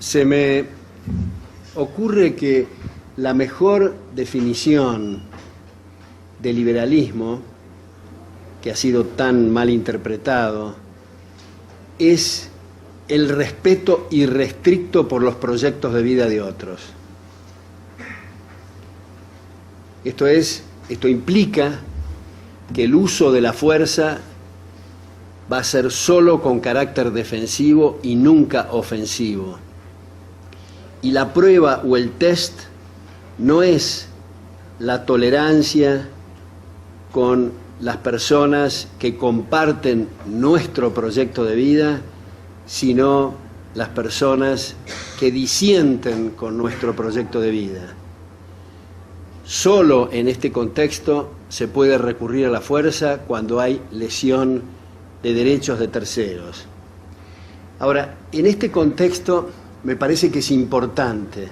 Se me ocurre que la mejor definición de liberalismo, que ha sido tan mal interpretado, es el respeto irrestricto por los proyectos de vida de otros. Esto implica que el uso de la fuerza va a ser solo con carácter defensivo y nunca ofensivo. Y la prueba o el test no es la tolerancia con las personas que comparten nuestro proyecto de vida, sino las personas que disienten con nuestro proyecto de vida. Solo en este contexto se puede recurrir a la fuerza cuando hay lesión de derechos de terceros. Ahora, en este contexto me parece que es importante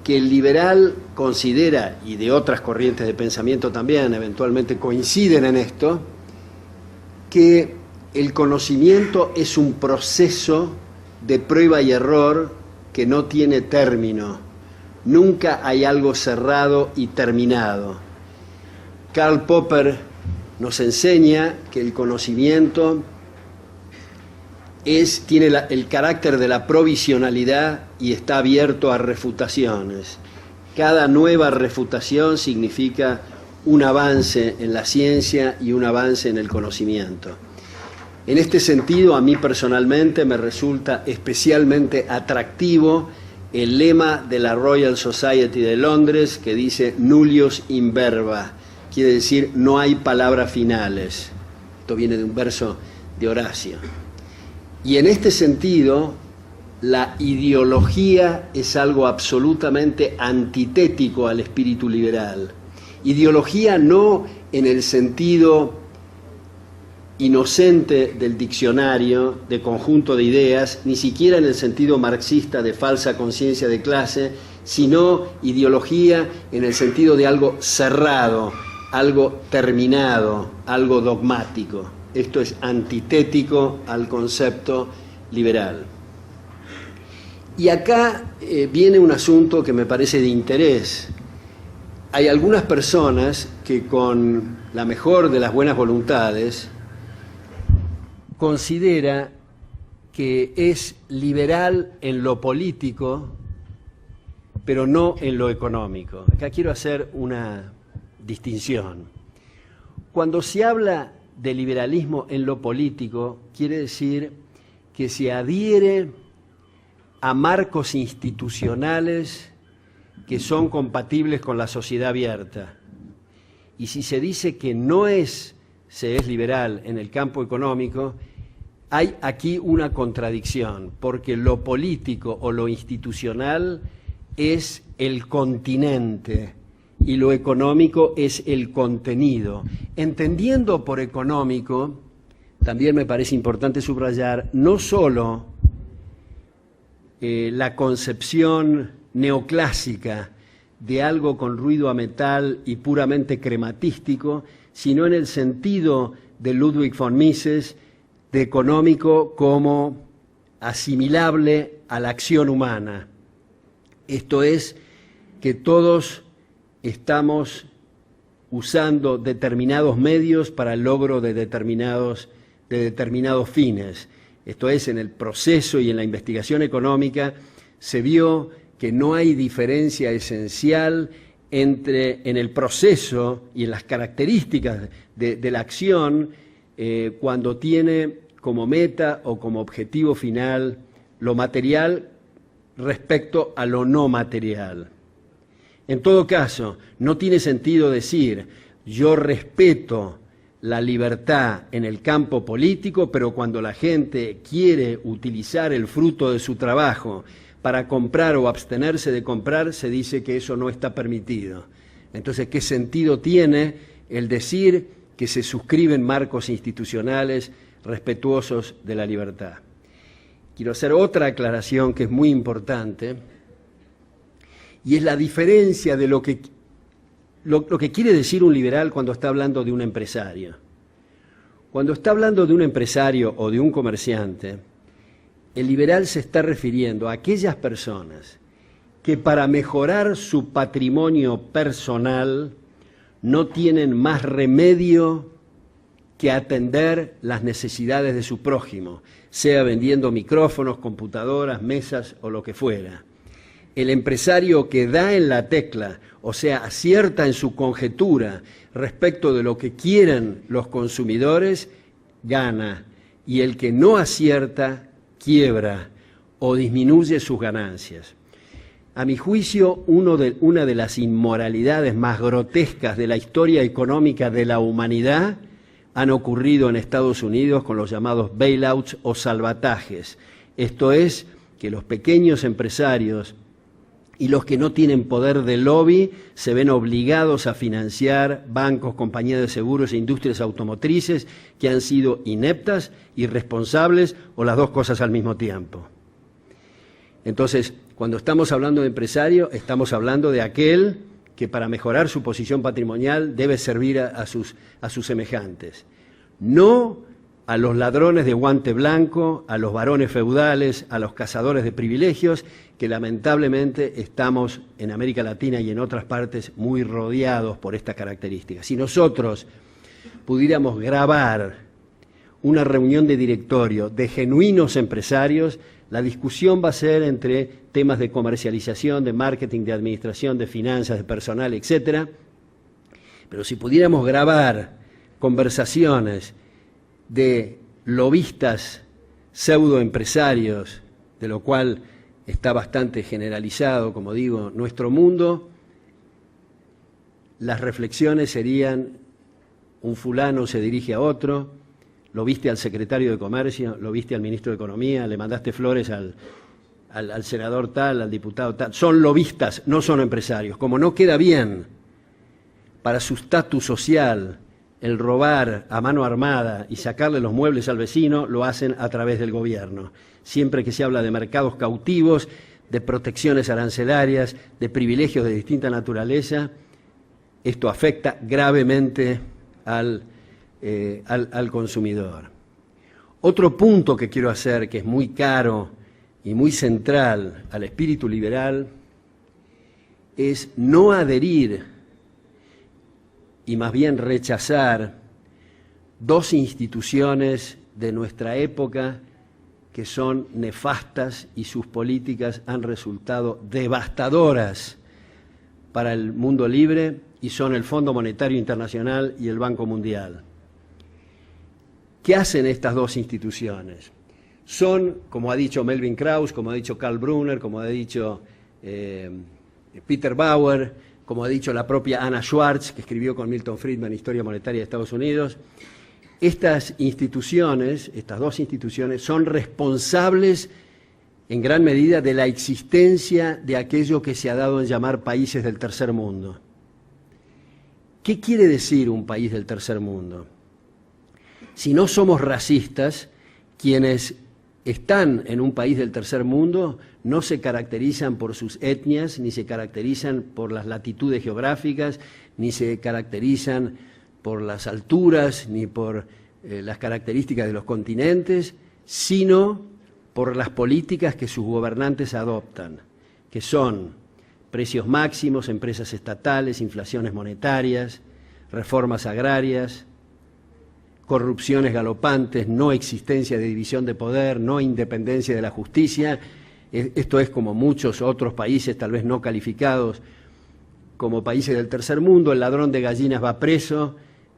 que el liberal considera, y de otras corrientes de pensamiento también eventualmente coinciden en esto, que el conocimiento es un proceso de prueba y error que no tiene término. Nunca hay algo cerrado y terminado. Karl Popper nos enseña que el conocimiento tiene el carácter de la provisionalidad y está abierto a refutaciones. Cada nueva refutación significa un avance en la ciencia y un avance en el conocimiento. En este sentido, a mí personalmente me resulta especialmente atractivo el lema de la Royal Society de Londres, que dice nullius in verba, quiere decir no hay palabras finales. Esto viene de un verso de Horacio. Y en este sentido, la ideología es algo absolutamente antitético al espíritu liberal. Ideología no en el sentido inocente del diccionario, de conjunto de ideas, ni siquiera en el sentido marxista de falsa conciencia de clase, sino ideología en el sentido de algo cerrado, algo terminado, algo dogmático. Esto es antitético al concepto liberal. Y acá viene un asunto que me parece de interés. Hay algunas personas que con la mejor de las buenas voluntades considera que es liberal en lo político, pero no en lo económico. Acá quiero hacer una distinción. Cuando se habla de liberalismo en lo político, quiere decir que se adhiere a marcos institucionales que son compatibles con la sociedad abierta. Y si se dice que se es liberal en el campo económico, hay aquí una contradicción, porque lo político o lo institucional es el continente y lo económico es el contenido. Entendiendo por económico, también me parece importante subrayar, no solo la concepción neoclásica de algo con ruido a metal y puramente crematístico, sino en el sentido de Ludwig von Mises, de económico como asimilable a la acción humana. Esto es, que todos estamos usando determinados medios para el logro de determinados fines. Esto es, en el proceso y en la investigación económica se vio que no hay diferencia esencial en el proceso y en las características de la acción cuando tiene como meta o como objetivo final lo material respecto a lo no material. En todo caso, no tiene sentido decir yo respeto la libertad en el campo político, pero cuando la gente quiere utilizar el fruto de su trabajo para comprar o abstenerse de comprar, se dice que eso no está permitido. Entonces, ¿qué sentido tiene el decir que se suscriben marcos institucionales respetuosos de la libertad? Quiero hacer otra aclaración que es muy importante, y es la diferencia de lo que quiere decir un liberal cuando está hablando de un empresario. Cuando está hablando de un empresario o de un comerciante, el liberal se está refiriendo a aquellas personas que para mejorar su patrimonio personal no tienen más remedio que atender las necesidades de su prójimo, sea vendiendo micrófonos, computadoras, mesas o lo que fuera. El empresario que da en la tecla, o sea, acierta en su conjetura respecto de lo que quieren los consumidores, gana, y el que no acierta, quiebra o disminuye sus ganancias. A mi juicio, una de las inmoralidades más grotescas de la historia económica de la humanidad han ocurrido en Estados Unidos con los llamados bailouts o salvatajes. Esto es, que los pequeños empresarios y los que no tienen poder de lobby se ven obligados a financiar bancos, compañías de seguros e industrias automotrices que han sido ineptas, irresponsables o las dos cosas al mismo tiempo. Entonces, cuando estamos hablando de empresario, estamos hablando de aquel que para mejorar su posición patrimonial debe servir a sus semejantes. No a los ladrones de guante blanco, a los varones feudales, a los cazadores de privilegios, que lamentablemente estamos en América Latina y en otras partes muy rodeados por estas características. Si nosotros pudiéramos grabar una reunión de directorio de genuinos empresarios, la discusión va a ser entre temas de comercialización, de marketing, de administración, de finanzas, de personal, etcétera. Pero si pudiéramos grabar conversaciones de lobistas pseudoempresarios, de lo cual está bastante generalizado, como digo, nuestro mundo, las reflexiones serían: un fulano se dirige a otro, lo viste al secretario de Comercio, lo viste al ministro de Economía, le mandaste flores al senador tal, al diputado tal. Son lobistas, no son empresarios. Como no queda bien para su estatus social el robar a mano armada y sacarle los muebles al vecino, lo hacen a través del gobierno. Siempre que se habla de mercados cautivos, de protecciones arancelarias, de privilegios de distinta naturaleza, esto afecta gravemente al consumidor. Otro punto que quiero hacer, que es muy caro y muy central al espíritu liberal, es no adherir y más bien rechazar dos instituciones de nuestra época que son nefastas y sus políticas han resultado devastadoras para el mundo libre, y son el Fondo Monetario Internacional y el Banco Mundial. ¿Qué hacen estas dos instituciones? Son, como ha dicho Melvin Krauss, como ha dicho Karl Brunner, como ha dicho Peter Bauer, como ha dicho la propia Anna Schwartz, que escribió con Milton Friedman Historia Monetaria de Estados Unidos. Estas instituciones, estas dos instituciones, son responsables en gran medida de la existencia de aquello que se ha dado en llamar países del tercer mundo. ¿Qué quiere decir un país del tercer mundo? Si no somos racistas, quienes están en un país del tercer mundo no se caracterizan por sus etnias, ni se caracterizan por las latitudes geográficas, ni se caracterizan por las alturas, ni por las características de los continentes, sino por las políticas que sus gobernantes adoptan, que son precios máximos, empresas estatales, inflaciones monetarias, reformas agrarias, corrupciones galopantes, no existencia de división de poder, no independencia de la justicia. Esto es como muchos otros países, tal vez no calificados como países del tercer mundo. El ladrón de gallinas va preso,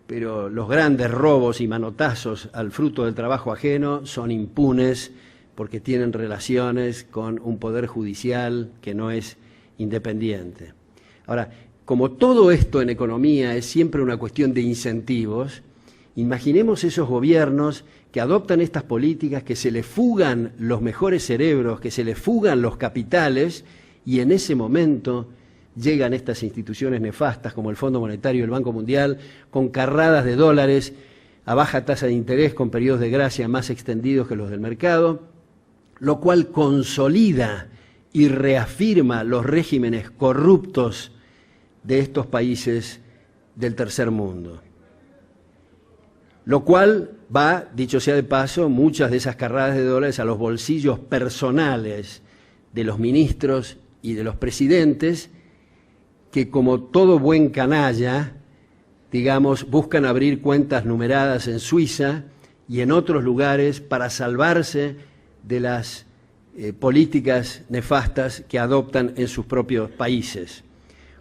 pero los grandes robos y manotazos al fruto del trabajo ajeno son impunes porque tienen relaciones con un poder judicial que no es independiente. Ahora, como todo esto en economía es siempre una cuestión de incentivos, imaginemos esos gobiernos que adoptan estas políticas, que se les fugan los mejores cerebros, que se les fugan los capitales, y en ese momento llegan estas instituciones nefastas como el Fondo Monetario y el Banco Mundial con carradas de dólares a baja tasa de interés, con periodos de gracia más extendidos que los del mercado, lo cual consolida y reafirma los regímenes corruptos de estos países del tercer mundo. lo cual va, dicho sea de paso, muchas de esas carradas de dólares a los bolsillos personales de los ministros y de los presidentes, que como todo buen canalla, digamos, buscan abrir cuentas numeradas en Suiza y en otros lugares para salvarse de las políticas nefastas que adoptan en sus propios países.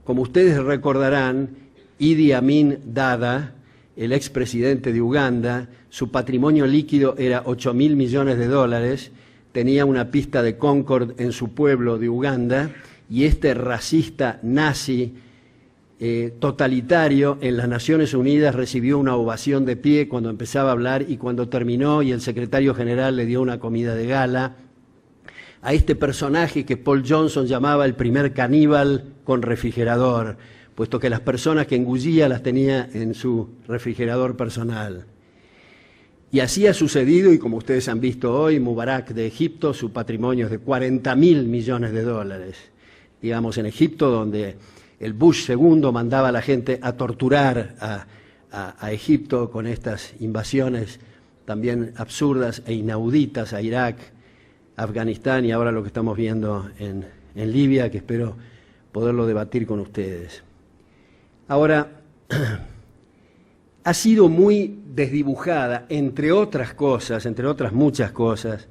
Como ustedes recordarán, Idi Amin Dada, el expresidente de Uganda, su patrimonio líquido era 8.000 millones de dólares, tenía una pista de Concorde en su pueblo de Uganda, y este racista nazi totalitario en las Naciones Unidas recibió una ovación de pie cuando empezaba a hablar y cuando terminó y el secretario general le dio una comida de gala a este personaje que Paul Johnson llamaba el primer caníbal con refrigerador, puesto que las personas que engullía las tenía en su refrigerador personal. Y así ha sucedido, y como ustedes han visto hoy, Mubarak de Egipto, su patrimonio es de 40.000 millones de dólares. Digamos, en Egipto, donde el Bush II mandaba a la gente a torturar a Egipto con estas invasiones también absurdas e inauditas a Irak, Afganistán y ahora lo que estamos viendo en Libia, que espero poderlo debatir con ustedes. Ahora, ha sido muy desdibujada, entre otras cosas, entre otras muchas cosas,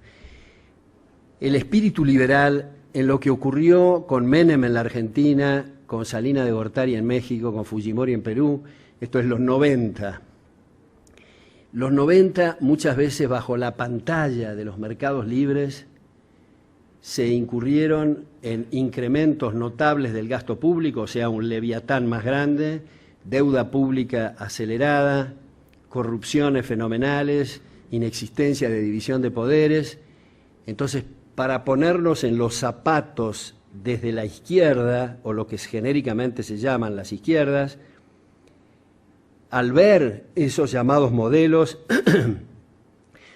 el espíritu liberal en lo que ocurrió con Menem en la Argentina, con Salinas de Gortari en México, con Fujimori en Perú. Esto es los 90. Los 90, muchas veces bajo la pantalla de los mercados libres, se incurrieron en incrementos notables del gasto público, o sea, un leviatán más grande, deuda pública acelerada, corrupciones fenomenales, inexistencia de división de poderes. Entonces, para ponernos en los zapatos desde la izquierda, o lo que genéricamente se llaman las izquierdas, al ver esos llamados modelos,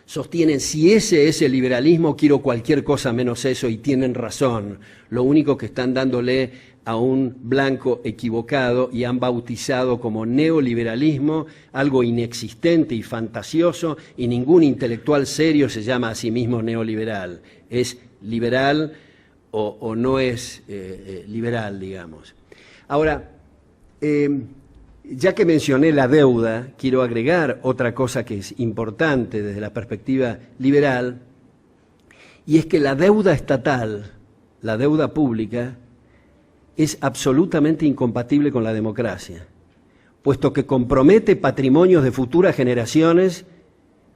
sostienen, si ese es el liberalismo, quiero cualquier cosa menos eso, y tienen razón. Lo único que están dándole a un blanco equivocado y han bautizado como neoliberalismo algo inexistente y fantasioso, y ningún intelectual serio se llama a sí mismo neoliberal. Es liberal o no es liberal, digamos. Ahora, ya que mencioné la deuda, quiero agregar otra cosa que es importante desde la perspectiva liberal, y es que la deuda estatal, la deuda pública, es absolutamente incompatible con la democracia, puesto que compromete patrimonios de futuras generaciones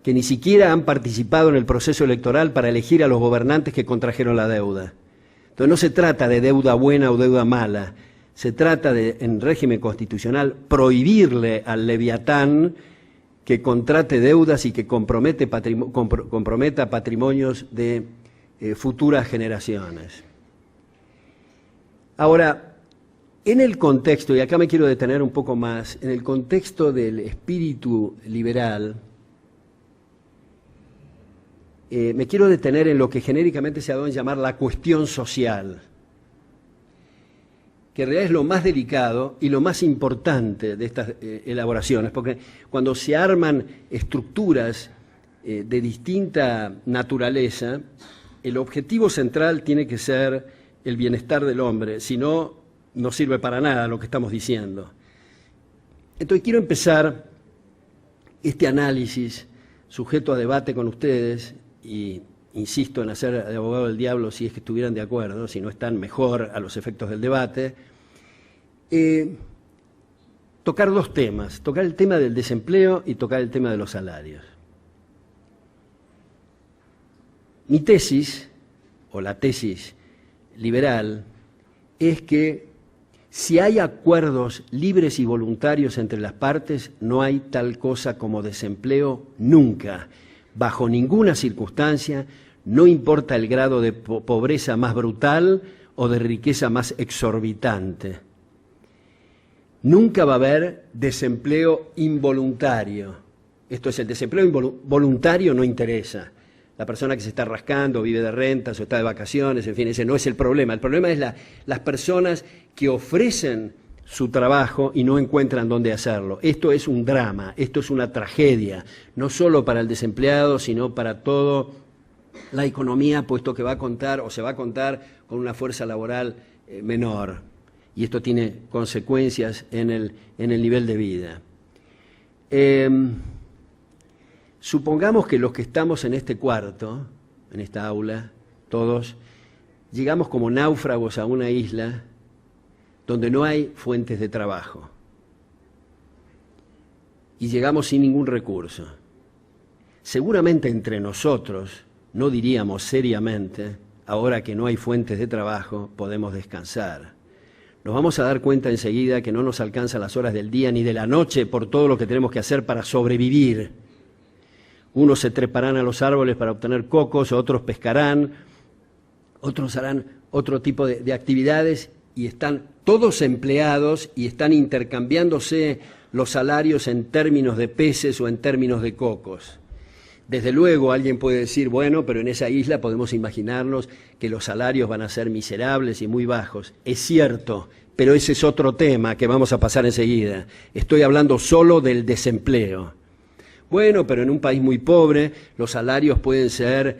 que ni siquiera han participado en el proceso electoral para elegir a los gobernantes que contrajeron la deuda. Entonces no se trata de deuda buena o deuda mala, se trata de, en régimen constitucional, prohibirle al leviatán que contrate deudas y que comprometa patrimonios de futuras generaciones. Ahora, en el contexto, y acá me quiero detener un poco más, en el contexto del espíritu liberal, me quiero detener en lo que genéricamente se ha dado en llamar la cuestión social, que en realidad es lo más delicado y lo más importante de estas elaboraciones, porque cuando se arman estructuras de distinta naturaleza, el objetivo central tiene que ser el bienestar del hombre, si no, no sirve para nada lo que estamos diciendo. Entonces quiero empezar este análisis sujeto a debate con ustedes, y insisto en hacer de abogado del diablo si es que estuvieran de acuerdo, si no están mejor a los efectos del debate, tocar dos temas, tocar el tema del desempleo y tocar el tema de los salarios. Mi tesis, o la tesis liberal, es que si hay acuerdos libres y voluntarios entre las partes, no hay tal cosa como desempleo nunca, bajo ninguna circunstancia, no importa el grado de pobreza más brutal o de riqueza más exorbitante. Nunca va a haber desempleo involuntario. Esto es, el desempleo voluntario no interesa. La persona que se está rascando, vive de rentas o está de vacaciones, en fin, ese no es el problema. El problema es las personas que ofrecen su trabajo y no encuentran dónde hacerlo. Esto es un drama, esto es una tragedia, no solo para el desempleado, sino para toda la economía, puesto que va a contar o se va a contar con una fuerza laboral menor. Y esto tiene consecuencias en el nivel de vida. Supongamos que los que estamos en este cuarto, en esta aula, todos, llegamos como náufragos a una isla donde no hay fuentes de trabajo. Y llegamos sin ningún recurso. Seguramente entre nosotros no diríamos seriamente, ahora que no hay fuentes de trabajo, podemos descansar. Nos vamos a dar cuenta enseguida que no nos alcanzan las horas del día ni de la noche por todo lo que tenemos que hacer para sobrevivir. Unos se treparán a los árboles para obtener cocos, otros pescarán, otros harán otro tipo de actividades y están todos empleados y están intercambiándose los salarios en términos de peces o en términos de cocos. Desde luego alguien puede decir, bueno, pero en esa isla podemos imaginarnos que los salarios van a ser miserables y muy bajos. Es cierto, pero ese es otro tema que vamos a pasar enseguida. Estoy hablando solo del desempleo. Bueno, pero en un país muy pobre los salarios pueden ser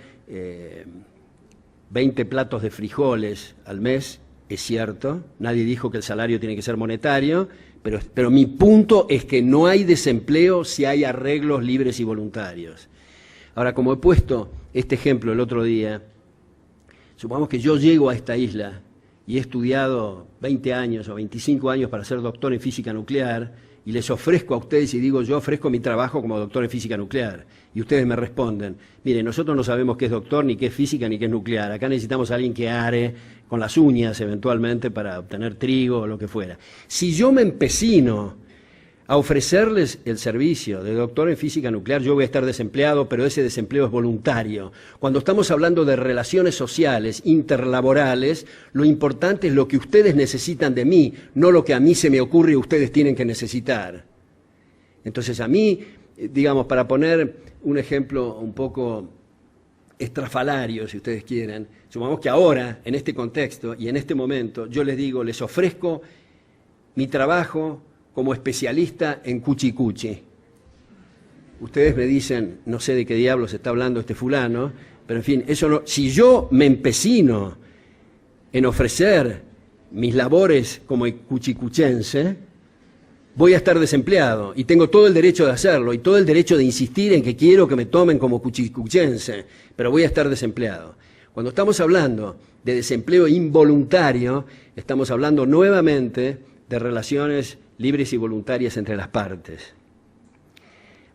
20 platos de frijoles al mes. Es cierto, nadie dijo que el salario tiene que ser monetario, pero mi punto es que no hay desempleo si hay arreglos libres y voluntarios. Ahora, como he puesto este ejemplo el otro día, supongamos que yo llego a esta isla y he estudiado 20 años o 25 años para ser doctor en física nuclear y les ofrezco a ustedes y digo, yo ofrezco mi trabajo como doctor en física nuclear. Y ustedes me responden, mire, nosotros no sabemos qué es doctor, ni qué es física, ni qué es nuclear. Acá necesitamos a alguien que are con las uñas eventualmente para obtener trigo o lo que fuera. Si yo me empecino a ofrecerles el servicio de doctor en física nuclear, yo voy a estar desempleado, pero ese desempleo es voluntario. Cuando estamos hablando de relaciones sociales, interlaborales, lo importante es lo que ustedes necesitan de mí, no lo que a mí se me ocurre y ustedes tienen que necesitar. Entonces a mí, digamos, para poner un ejemplo un poco estrafalario, si ustedes quieren, supongamos que ahora, en este contexto y en este momento, yo les digo, les ofrezco mi trabajo como especialista en cuchicuchi. Ustedes me dicen, no sé de qué diablos está hablando este fulano, pero en fin, eso no, si yo me empecino en ofrecer mis labores como cuchicuchense, voy a estar desempleado y tengo todo el derecho de hacerlo y todo el derecho de insistir en que quiero que me tomen como cuchicuchense, pero voy a estar desempleado. Cuando estamos hablando de desempleo involuntario, estamos hablando nuevamente de relaciones libres y voluntarias entre las partes.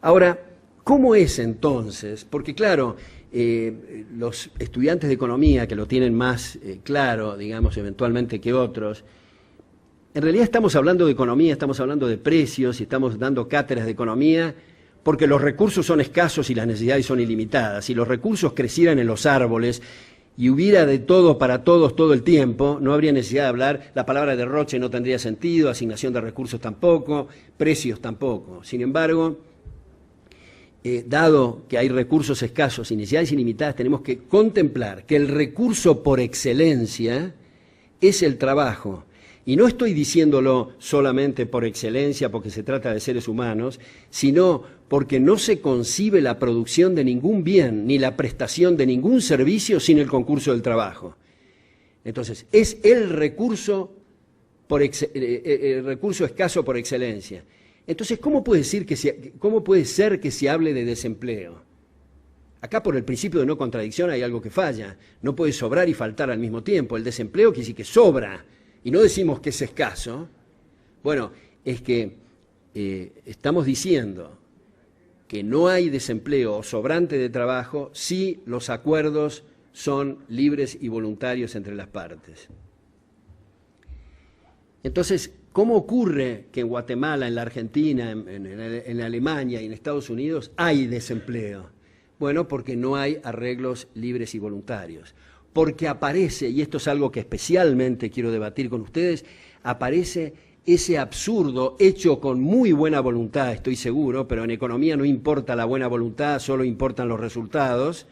Ahora, ¿cómo es entonces? Porque claro, los estudiantes de economía que lo tienen más claro, digamos, eventualmente que otros, en realidad estamos hablando de economía, estamos hablando de precios y estamos dando cátedras de economía porque los recursos son escasos y las necesidades son ilimitadas. Si los recursos crecieran en los árboles y hubiera de todo para todos todo el tiempo, no habría necesidad de hablar, la palabra derroche no tendría sentido, asignación de recursos tampoco, precios tampoco. Sin embargo, dado que hay recursos escasos y necesidades ilimitadas, tenemos que contemplar que el recurso por excelencia es el trabajo. Y no estoy diciéndolo solamente por excelencia, porque se trata de seres humanos, sino porque no se concibe la producción de ningún bien ni la prestación de ningún servicio sin el concurso del trabajo. Entonces, es el recurso escaso por excelencia. Entonces, ¿cómo puede ser que se hable de desempleo? Acá por el principio de no contradicción hay algo que falla. No puede sobrar y faltar al mismo tiempo. El desempleo quiere decir que sobra. Y no decimos que es escaso. Bueno, es que estamos diciendo que no hay desempleo sobrante de trabajo si los acuerdos son libres y voluntarios entre las partes. Entonces, ¿cómo ocurre que en Guatemala, en la Argentina, en Alemania y en Estados Unidos hay desempleo? Bueno, porque no hay arreglos libres y voluntarios. Porque aparece, y esto es algo que especialmente quiero debatir con ustedes, aparece ese absurdo hecho con muy buena voluntad, estoy seguro, pero en economía no importa la buena voluntad, solo importan los resultados,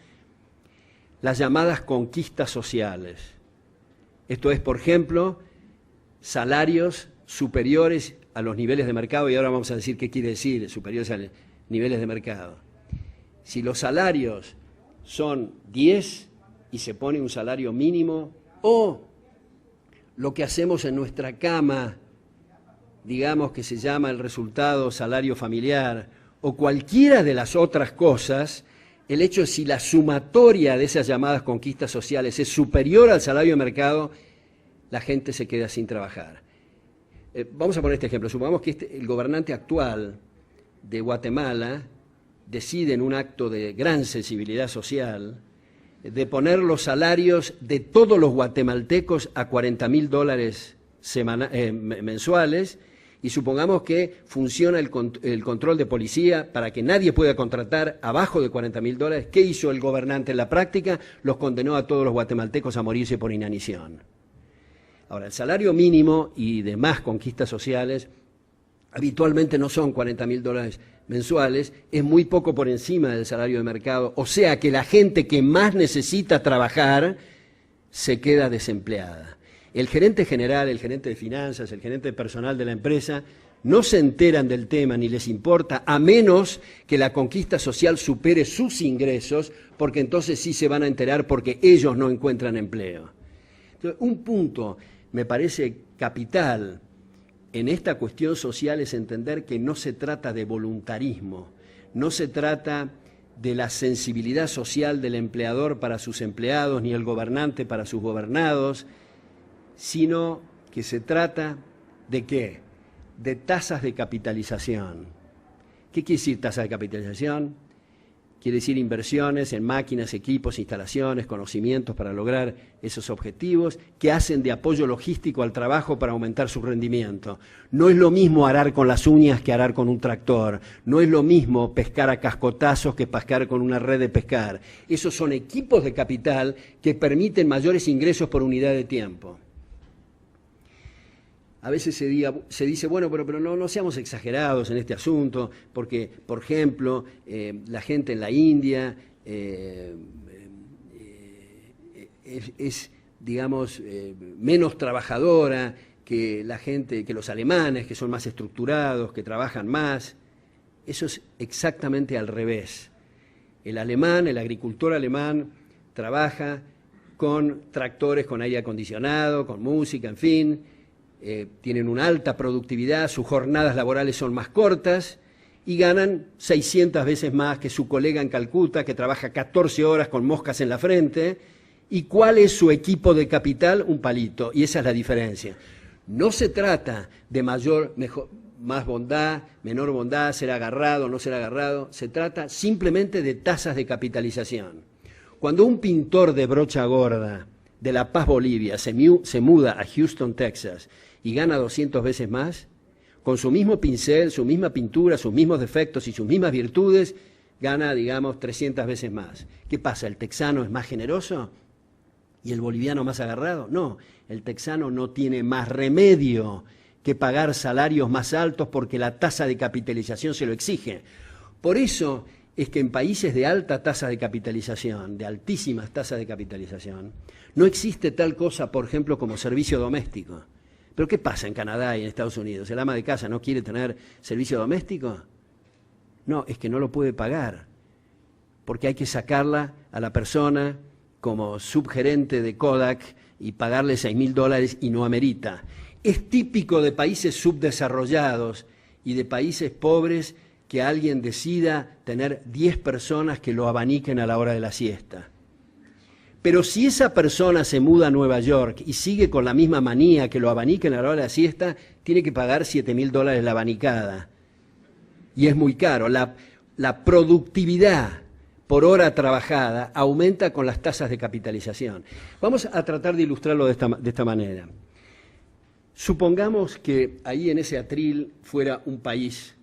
las llamadas conquistas sociales. Esto es, por ejemplo, salarios superiores a los niveles de mercado, y ahora vamos a decir qué quiere decir superiores a los niveles de mercado. Si los salarios son 10 y se pone un salario mínimo, o lo que hacemos en nuestra cama, digamos que se llama el resultado salario familiar, o cualquiera de las otras cosas, el hecho es si la sumatoria de esas llamadas conquistas sociales es superior al salario de mercado, la gente se queda sin trabajar. Vamos a poner este ejemplo. Supongamos que el gobernante actual de Guatemala decide en un acto de gran sensibilidad social de poner los salarios de todos los guatemaltecos a $40.000 mensuales, y supongamos que funciona el control de policía para que nadie pueda contratar abajo de $40.000. ¿Qué hizo el gobernante en la práctica? Los condenó a todos los guatemaltecos a morirse por inanición. Ahora, el salario mínimo y demás conquistas sociales habitualmente no son $40.000 mensuales, es muy poco por encima del salario de mercado, o sea que la gente que más necesita trabajar se queda desempleada. El gerente general, el gerente de finanzas, el gerente de personal de la empresa no se enteran del tema ni les importa, a menos que la conquista social supere sus ingresos, porque entonces sí se van a enterar porque ellos no encuentran empleo. Entonces, un punto me parece capital en esta cuestión social es entender que no se trata de voluntarismo, no se trata de la sensibilidad social del empleador para sus empleados ni el gobernante para sus gobernados, sino que se trata de ¿qué? De tasas de capitalización. ¿Qué quiere decir tasa de capitalización? Quiere decir inversiones en máquinas, equipos, instalaciones, conocimientos para lograr esos objetivos, que hacen de apoyo logístico al trabajo para aumentar su rendimiento. No es lo mismo arar con las uñas que arar con un tractor. No es lo mismo pescar a cascotazos que pescar con una red de pescar. Esos son equipos de capital que permiten mayores ingresos por unidad de tiempo. A veces se dice, bueno, pero no seamos exagerados en este asunto, porque, por ejemplo, la gente en la India es, digamos, menos trabajadora que la gente, que los alemanes, que son más estructurados, que trabajan más. Eso es exactamente al revés. El agricultor alemán, trabaja con tractores con aire acondicionado, con música, en fin. Tienen una alta productividad, sus jornadas laborales son más cortas y ganan 600 veces más que su colega en Calcuta, que trabaja 14 horas con moscas en la frente. ¿Y cuál es su equipo de capital? Un palito, y esa es la diferencia. No se trata de más bondad, menor bondad, ser agarrado, no ser agarrado, se trata simplemente de tasas de capitalización. Cuando un pintor de brocha gorda de La Paz, Bolivia, se muda a Houston, Texas, y gana 200 veces más, con su mismo pincel, su misma pintura, sus mismos defectos y sus mismas virtudes, gana, digamos, 300 veces más. ¿Qué pasa? ¿El texano es más generoso y el boliviano más agarrado? No, el texano no tiene más remedio que pagar salarios más altos porque la tasa de capitalización se lo exige. Por eso es que en países de alta tasa de capitalización, de altísimas tasas de capitalización, no existe tal cosa, por ejemplo, como servicio doméstico. ¿Pero qué pasa en Canadá y en Estados Unidos? ¿El ama de casa no quiere tener servicio doméstico? No, es que no lo puede pagar, porque hay que sacarla a la persona como subgerente de Kodak y pagarle $6.000 y no amerita. Es típico de países subdesarrollados y de países pobres que alguien decida tener 10 personas que lo abaniquen a la hora de la siesta. Pero si esa persona se muda a Nueva York y sigue con la misma manía que lo abaniquen a la hora de la siesta, tiene que pagar $7.000 la abanicada. Y es muy caro. La productividad por hora trabajada aumenta con las tasas de capitalización. Vamos a tratar de ilustrarlo de esta manera. Supongamos que ahí en ese atril fuera un país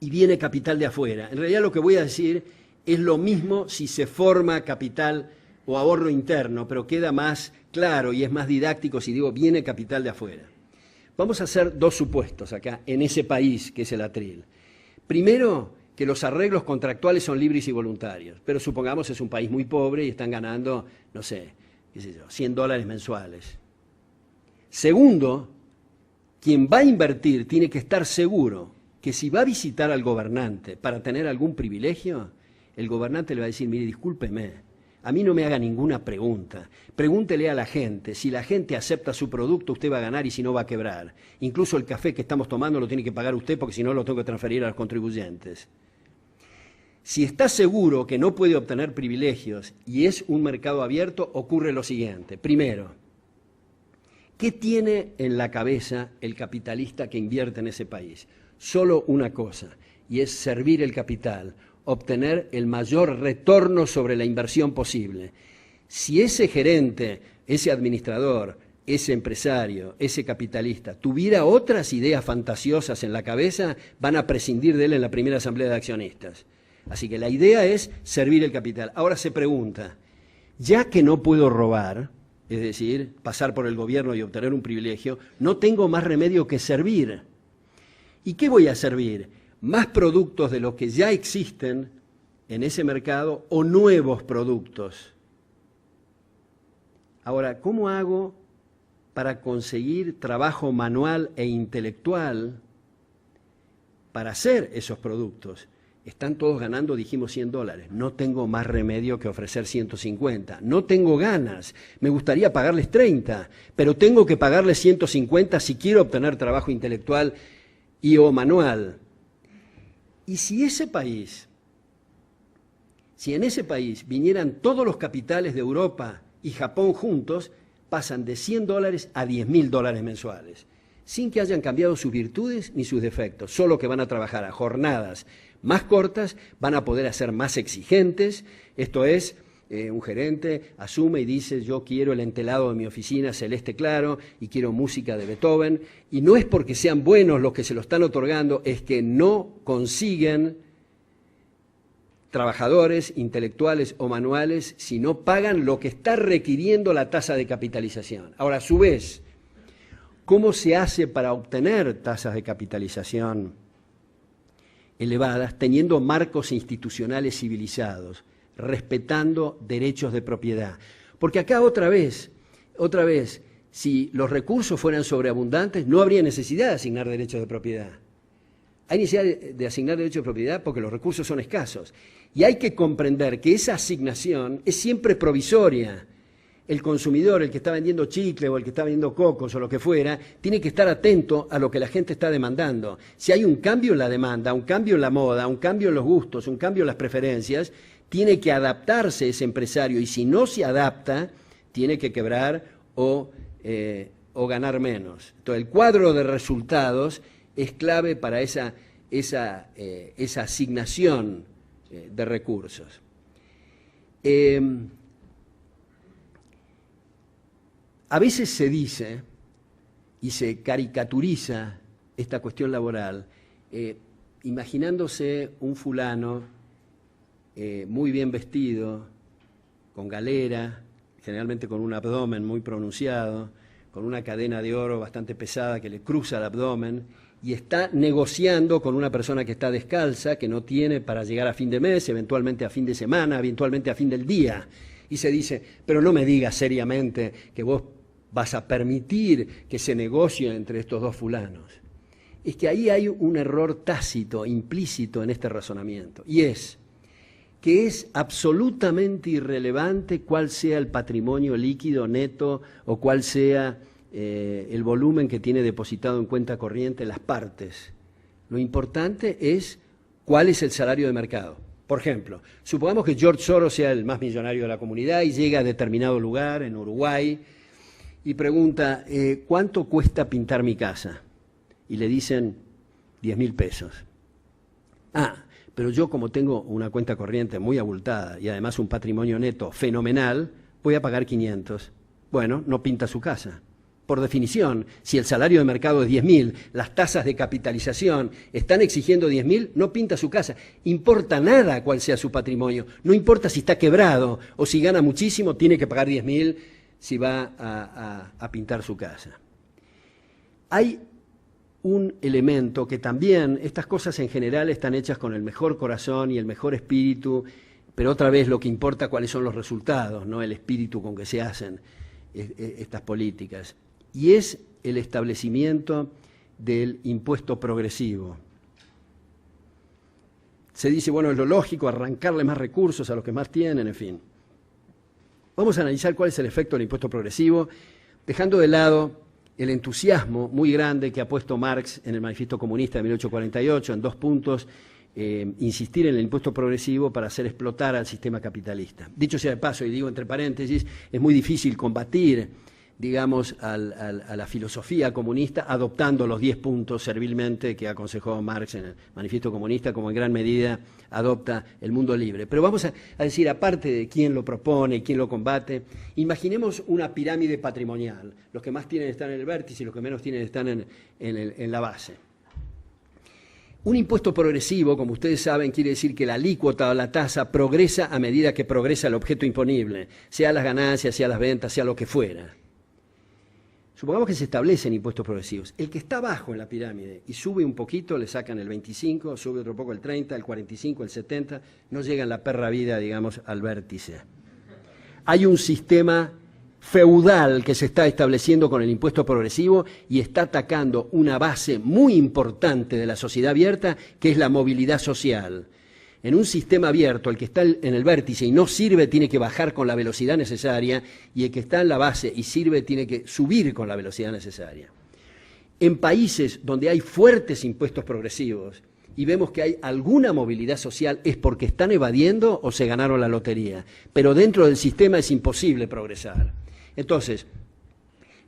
y viene capital de afuera. En realidad lo que voy a decir es lo mismo si se forma capital o ahorro interno, pero queda más claro y es más didáctico si digo viene capital de afuera. Vamos a hacer dos supuestos acá, en ese país que es el atril. Primero, que los arreglos contractuales son libres y voluntarios, pero supongamos es un país muy pobre y están ganando, no sé, qué sé yo, $100 mensuales. Segundo, quien va a invertir tiene que estar seguro que si va a visitar al gobernante para tener algún privilegio, el gobernante le va a decir, mire, discúlpeme, a mí no me haga ninguna pregunta. Pregúntele a la gente. Si la gente acepta su producto, usted va a ganar y si no va a quebrar. Incluso el café que estamos tomando lo tiene que pagar usted porque si no lo tengo que transferir a los contribuyentes. Si está seguro que no puede obtener privilegios y es un mercado abierto, ocurre lo siguiente. Primero, ¿qué tiene en la cabeza el capitalista que invierte en ese país? Solo una cosa, y es servir el capital, obtener el mayor retorno sobre la inversión posible. Si ese gerente, ese administrador, ese empresario, ese capitalista tuviera otras ideas fantasiosas en la cabeza, van a prescindir de él en la primera asamblea de accionistas. Así que la idea es servir el capital. Ahora se pregunta, ya que no puedo robar, es decir, pasar por el gobierno y obtener un privilegio, no tengo más remedio que servir. ¿Y qué voy a servir? Más productos de los que ya existen en ese mercado o nuevos productos. Ahora, ¿cómo hago para conseguir trabajo manual e intelectual para hacer esos productos? Están todos ganando, dijimos, $100. No tengo más remedio que ofrecer 150. No tengo ganas. Me gustaría pagarles 30, pero tengo que pagarles 150 si quiero obtener trabajo intelectual y o manual. Y si en ese país vinieran todos los capitales de Europa y Japón juntos, pasan de $100 a $10.000 mensuales, sin que hayan cambiado sus virtudes ni sus defectos, solo que van a trabajar a jornadas más cortas, van a poder ser más exigentes, esto es, un gerente asume y dice, yo quiero el entelado de mi oficina celeste claro y quiero música de Beethoven, y no es porque sean buenos los que se lo están otorgando, es que no consiguen trabajadores intelectuales o manuales si no pagan lo que está requiriendo la tasa de capitalización. Ahora, a su vez, ¿cómo se hace para obtener tasas de capitalización elevadas teniendo marcos institucionales civilizados, respetando derechos de propiedad? Porque acá otra vez, si los recursos fueran sobreabundantes, no habría necesidad de asignar derechos de propiedad. Hay necesidad de asignar derechos de propiedad porque los recursos son escasos. Y hay que comprender que esa asignación es siempre provisoria. El consumidor, el que está vendiendo chicle o el que está vendiendo cocos o lo que fuera, tiene que estar atento a lo que la gente está demandando. Si hay un cambio en la demanda, un cambio en la moda, un cambio en los gustos, un cambio en las preferencias, tiene que adaptarse ese empresario y si no se adapta, tiene que quebrar o ganar menos. Entonces, el cuadro de resultados es clave para esa asignación de recursos. A veces se dice y se caricaturiza esta cuestión laboral imaginándose un fulano muy bien vestido, con galera, generalmente con un abdomen muy pronunciado, con una cadena de oro bastante pesada que le cruza el abdomen, y está negociando con una persona que está descalza, que no tiene para llegar a fin de mes, eventualmente a fin de semana, eventualmente a fin del día. Y se dice, pero no me digas seriamente que vos vas a permitir que se negocie entre estos dos fulanos. Es que ahí hay un error tácito, implícito en este razonamiento, y es que es absolutamente irrelevante cuál sea el patrimonio líquido neto o cuál sea el volumen que tiene depositado en cuenta corriente las partes. Lo importante es cuál es el salario de mercado. Por ejemplo, supongamos que George Soros sea el más millonario de la comunidad y llega a determinado lugar en Uruguay y pregunta, ¿cuánto cuesta pintar mi casa? Y le dicen 10.000 pesos. Ah, pero yo como tengo una cuenta corriente muy abultada y además un patrimonio neto fenomenal, voy a pagar 500. Bueno, no pinta su casa. Por definición, si el salario de mercado es 10.000, las tasas de capitalización están exigiendo 10.000, no pinta su casa. Importa nada cuál sea su patrimonio. No importa si está quebrado o si gana muchísimo, tiene que pagar 10.000 si va a pintar su casa. Hay un elemento que también, estas cosas en general están hechas con el mejor corazón y el mejor espíritu, pero otra vez lo que importa cuáles son los resultados, no el espíritu con que se hacen estas políticas. Y es el establecimiento del impuesto progresivo. Se dice, bueno, es lo lógico, arrancarle más recursos a los que más tienen, en fin. Vamos a analizar cuál es el efecto del impuesto progresivo, dejando de lado el entusiasmo muy grande que ha puesto Marx en el Manifiesto Comunista de 1848, en 2 puntos, insistir en el impuesto progresivo para hacer explotar al sistema capitalista. Dicho sea de paso, y digo entre paréntesis, es muy difícil combatir, digamos, a la filosofía comunista adoptando los 10 puntos servilmente que aconsejó Marx en el Manifiesto Comunista, como en gran medida adopta el mundo libre. Pero vamos a decir, aparte de quién lo propone, quién lo combate, imaginemos una pirámide patrimonial. Los que más tienen están en el vértice y los que menos tienen están en la base. Un impuesto progresivo, como ustedes saben, quiere decir que la alícuota o la tasa progresa a medida que progresa el objeto imponible, sea las ganancias, sea las ventas, sea lo que fuera. Supongamos que se establecen impuestos progresivos. El que está abajo en la pirámide y sube un poquito, le sacan el 25, sube otro poco el 30, el 45, el 70, no llega en la perra vida, digamos, al vértice. Hay un sistema feudal que se está estableciendo con el impuesto progresivo y está atacando una base muy importante de la sociedad abierta, que es la movilidad social. En un sistema abierto, el que está en el vértice y no sirve tiene que bajar con la velocidad necesaria, y el que está en la base y sirve tiene que subir con la velocidad necesaria. En países donde hay fuertes impuestos progresivos y vemos que hay alguna movilidad social, es porque están evadiendo o se ganaron la lotería, pero dentro del sistema es imposible progresar. Entonces,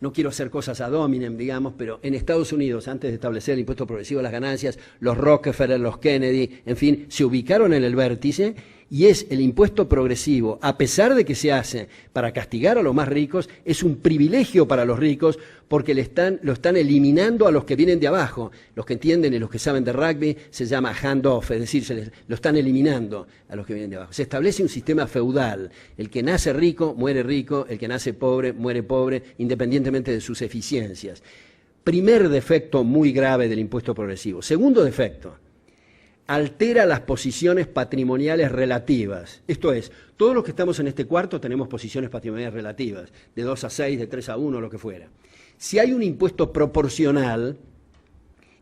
no quiero hacer cosas ad hominem, digamos, pero en Estados Unidos, antes de establecer el impuesto progresivo a las ganancias, los Rockefeller, los Kennedy, en fin, se ubicaron en el vértice, y es el impuesto progresivo, a pesar de que se hace para castigar a los más ricos, es un privilegio para los ricos porque lo están eliminando a los que vienen de abajo. Los que entienden y los que saben de rugby se llama hand-off, es decir, lo están eliminando a los que vienen de abajo. Se establece un sistema feudal. El que nace rico, muere rico, el que nace pobre, muere pobre, independientemente de sus eficiencias. Primer defecto muy grave del impuesto progresivo. Segundo defecto: altera las posiciones patrimoniales relativas. Esto es, todos los que estamos en este cuarto tenemos posiciones patrimoniales relativas, de 2 a 6, de 3 a 1, lo que fuera. Si hay un impuesto proporcional,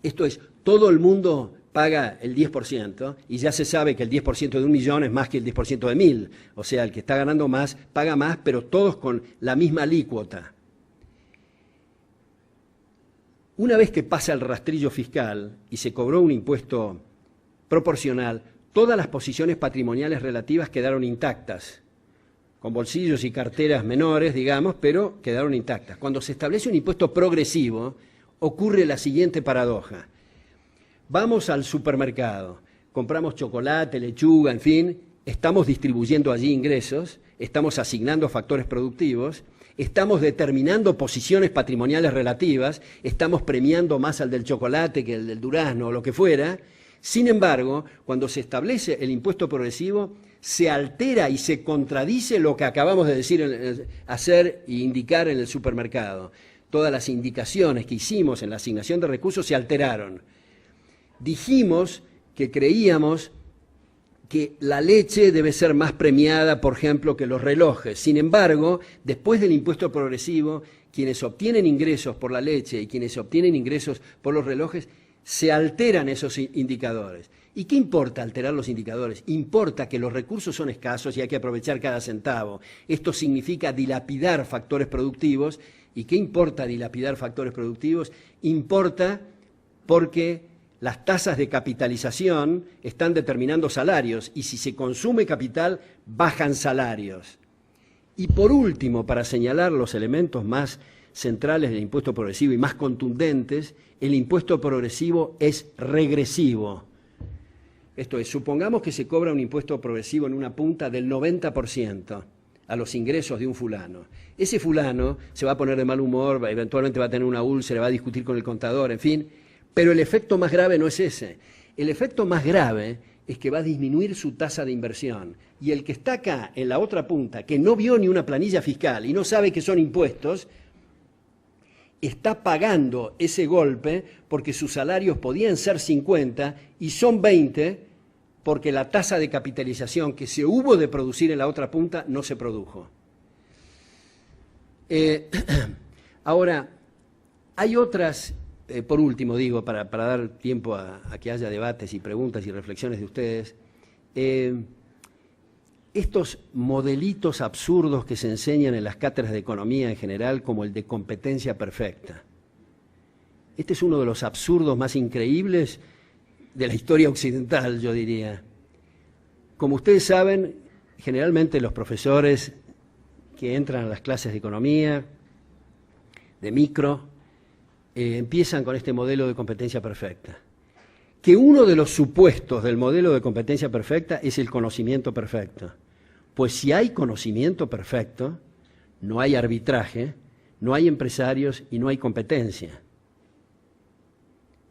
esto es, todo el mundo paga el 10%, y ya se sabe que el 10% de 1.000.000 es más que el 10% de 1.000. O sea, el que está ganando más, paga más, pero todos con la misma alícuota. Una vez que pasa el rastrillo fiscal y se cobró un impuesto proporcional, todas las posiciones patrimoniales relativas quedaron intactas, con bolsillos y carteras menores, digamos, pero quedaron intactas. Cuando se establece un impuesto progresivo, ocurre la siguiente paradoja. Vamos al supermercado, compramos chocolate, lechuga, en fin, estamos distribuyendo allí ingresos, estamos asignando factores productivos, estamos determinando posiciones patrimoniales relativas, estamos premiando más al del chocolate que el del durazno o lo que fuera. Sin embargo, cuando se establece el impuesto progresivo, se altera y se contradice lo que acabamos de decir, hacer e indicar en el supermercado. Todas las indicaciones que hicimos en la asignación de recursos se alteraron. Dijimos que creíamos que la leche debe ser más premiada, por ejemplo, que los relojes. Sin embargo, después del impuesto progresivo, quienes obtienen ingresos por la leche y quienes obtienen ingresos por los relojes, se alteran esos indicadores. ¿Y qué importa alterar los indicadores? Importa que los recursos son escasos y hay que aprovechar cada centavo. Esto significa dilapidar factores productivos. ¿Y qué importa dilapidar factores productivos? Importa porque las tasas de capitalización están determinando salarios, y si se consume capital, bajan salarios. Y por último, para señalar los elementos más centrales del impuesto progresivo y más contundentes, el impuesto progresivo es regresivo. Esto es, supongamos que se cobra un impuesto progresivo en una punta del 90% a los ingresos de un fulano. Ese fulano se va a poner de mal humor, eventualmente va a tener una úlcera, va a discutir con el contador, en fin, pero el efecto más grave no es ese. El efecto más grave es que va a disminuir su tasa de inversión. Y el que está acá, en la otra punta, que no vio ni una planilla fiscal y no sabe que son impuestos, está pagando ese golpe porque sus salarios podían ser 50 y son 20 porque la tasa de capitalización que se hubo de producir en la otra punta no se produjo. Ahora, hay otras por último, digo, para dar tiempo a que haya debates y preguntas y reflexiones de ustedes, estos modelitos absurdos que se enseñan en las cátedras de economía en general, como el de competencia perfecta. Este es uno de los absurdos más increíbles de la historia occidental, yo diría. Como ustedes saben, generalmente los profesores que entran a las clases de economía, de micro, empiezan con este modelo de competencia perfecta. Que uno de los supuestos del modelo de competencia perfecta es el conocimiento perfecto. Pues si hay conocimiento perfecto, no hay arbitraje, no hay empresarios y no hay competencia.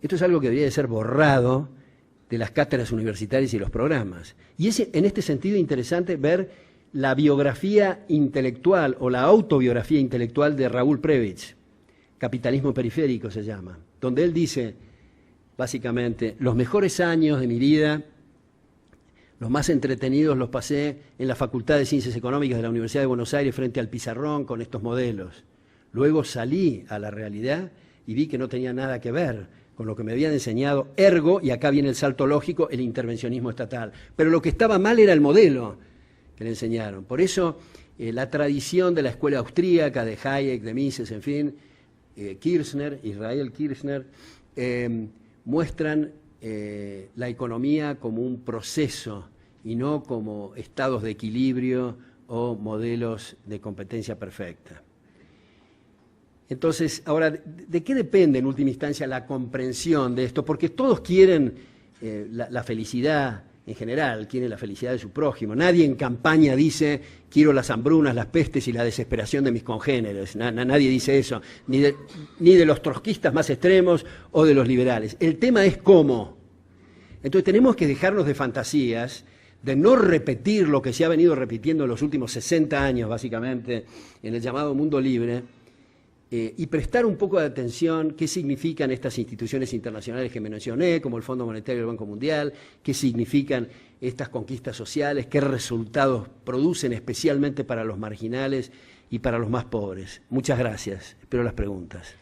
Esto es algo que debería de ser borrado de las cátedras universitarias y los programas. Y es en este sentido interesante ver la biografía intelectual o la autobiografía intelectual de Raúl Prebisch, Capitalismo Periférico se llama, donde él dice, básicamente, los mejores años de mi vida, los más entretenidos los pasé en la Facultad de Ciencias Económicas de la Universidad de Buenos Aires frente al pizarrón con estos modelos. Luego salí a la realidad y vi que no tenía nada que ver con lo que me habían enseñado, ergo, y acá viene el salto lógico, el intervencionismo estatal. Pero lo que estaba mal era el modelo que le enseñaron. Por eso, la tradición de la escuela austríaca, de Hayek, de Mises, en fin, Kirchner, Israel Kirchner, muestran la economía como un proceso y no como estados de equilibrio o modelos de competencia perfecta. Entonces, ahora, ¿de qué depende en última instancia la comprensión de esto? Porque todos quieren la felicidad en general, quieren la felicidad de su prójimo. Nadie en campaña dice, quiero las hambrunas, las pestes y la desesperación de mis congéneres. Nadie dice eso, ni de los trotskistas más extremos o de los liberales. El tema es cómo. Entonces tenemos que dejarnos de fantasías, de no repetir lo que se ha venido repitiendo en los últimos 60 años, básicamente, en el llamado mundo libre, y prestar un poco de atención qué significan estas instituciones internacionales que me mencioné, como el Fondo Monetario y el Banco Mundial, qué significan estas conquistas sociales, qué resultados producen especialmente para los marginales y para los más pobres. Muchas gracias. Espero las preguntas.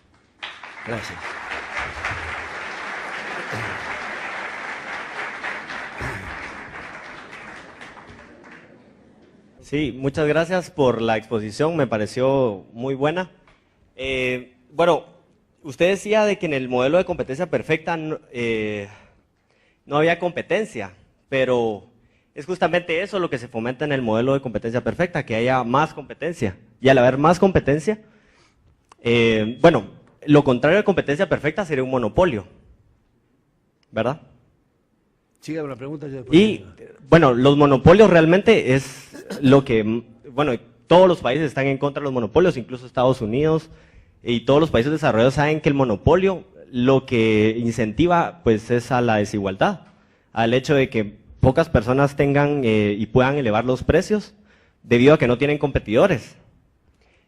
Gracias. Sí, muchas gracias por la exposición, me pareció muy buena. Bueno, usted decía de que en el modelo de competencia perfecta no había competencia, pero es justamente eso lo que se fomenta en el modelo de competencia perfecta, que haya más competencia. Y al haber más competencia, bueno, lo contrario de competencia perfecta sería un monopolio, ¿verdad? Siga con la pregunta. Y bueno, los monopolios realmente es lo que, bueno, todos los países están en contra de los monopolios, incluso Estados Unidos y todos los países desarrollados saben que el monopolio lo que incentiva pues es a la desigualdad, al hecho de que pocas personas tengan y puedan elevar los precios debido a que no tienen competidores.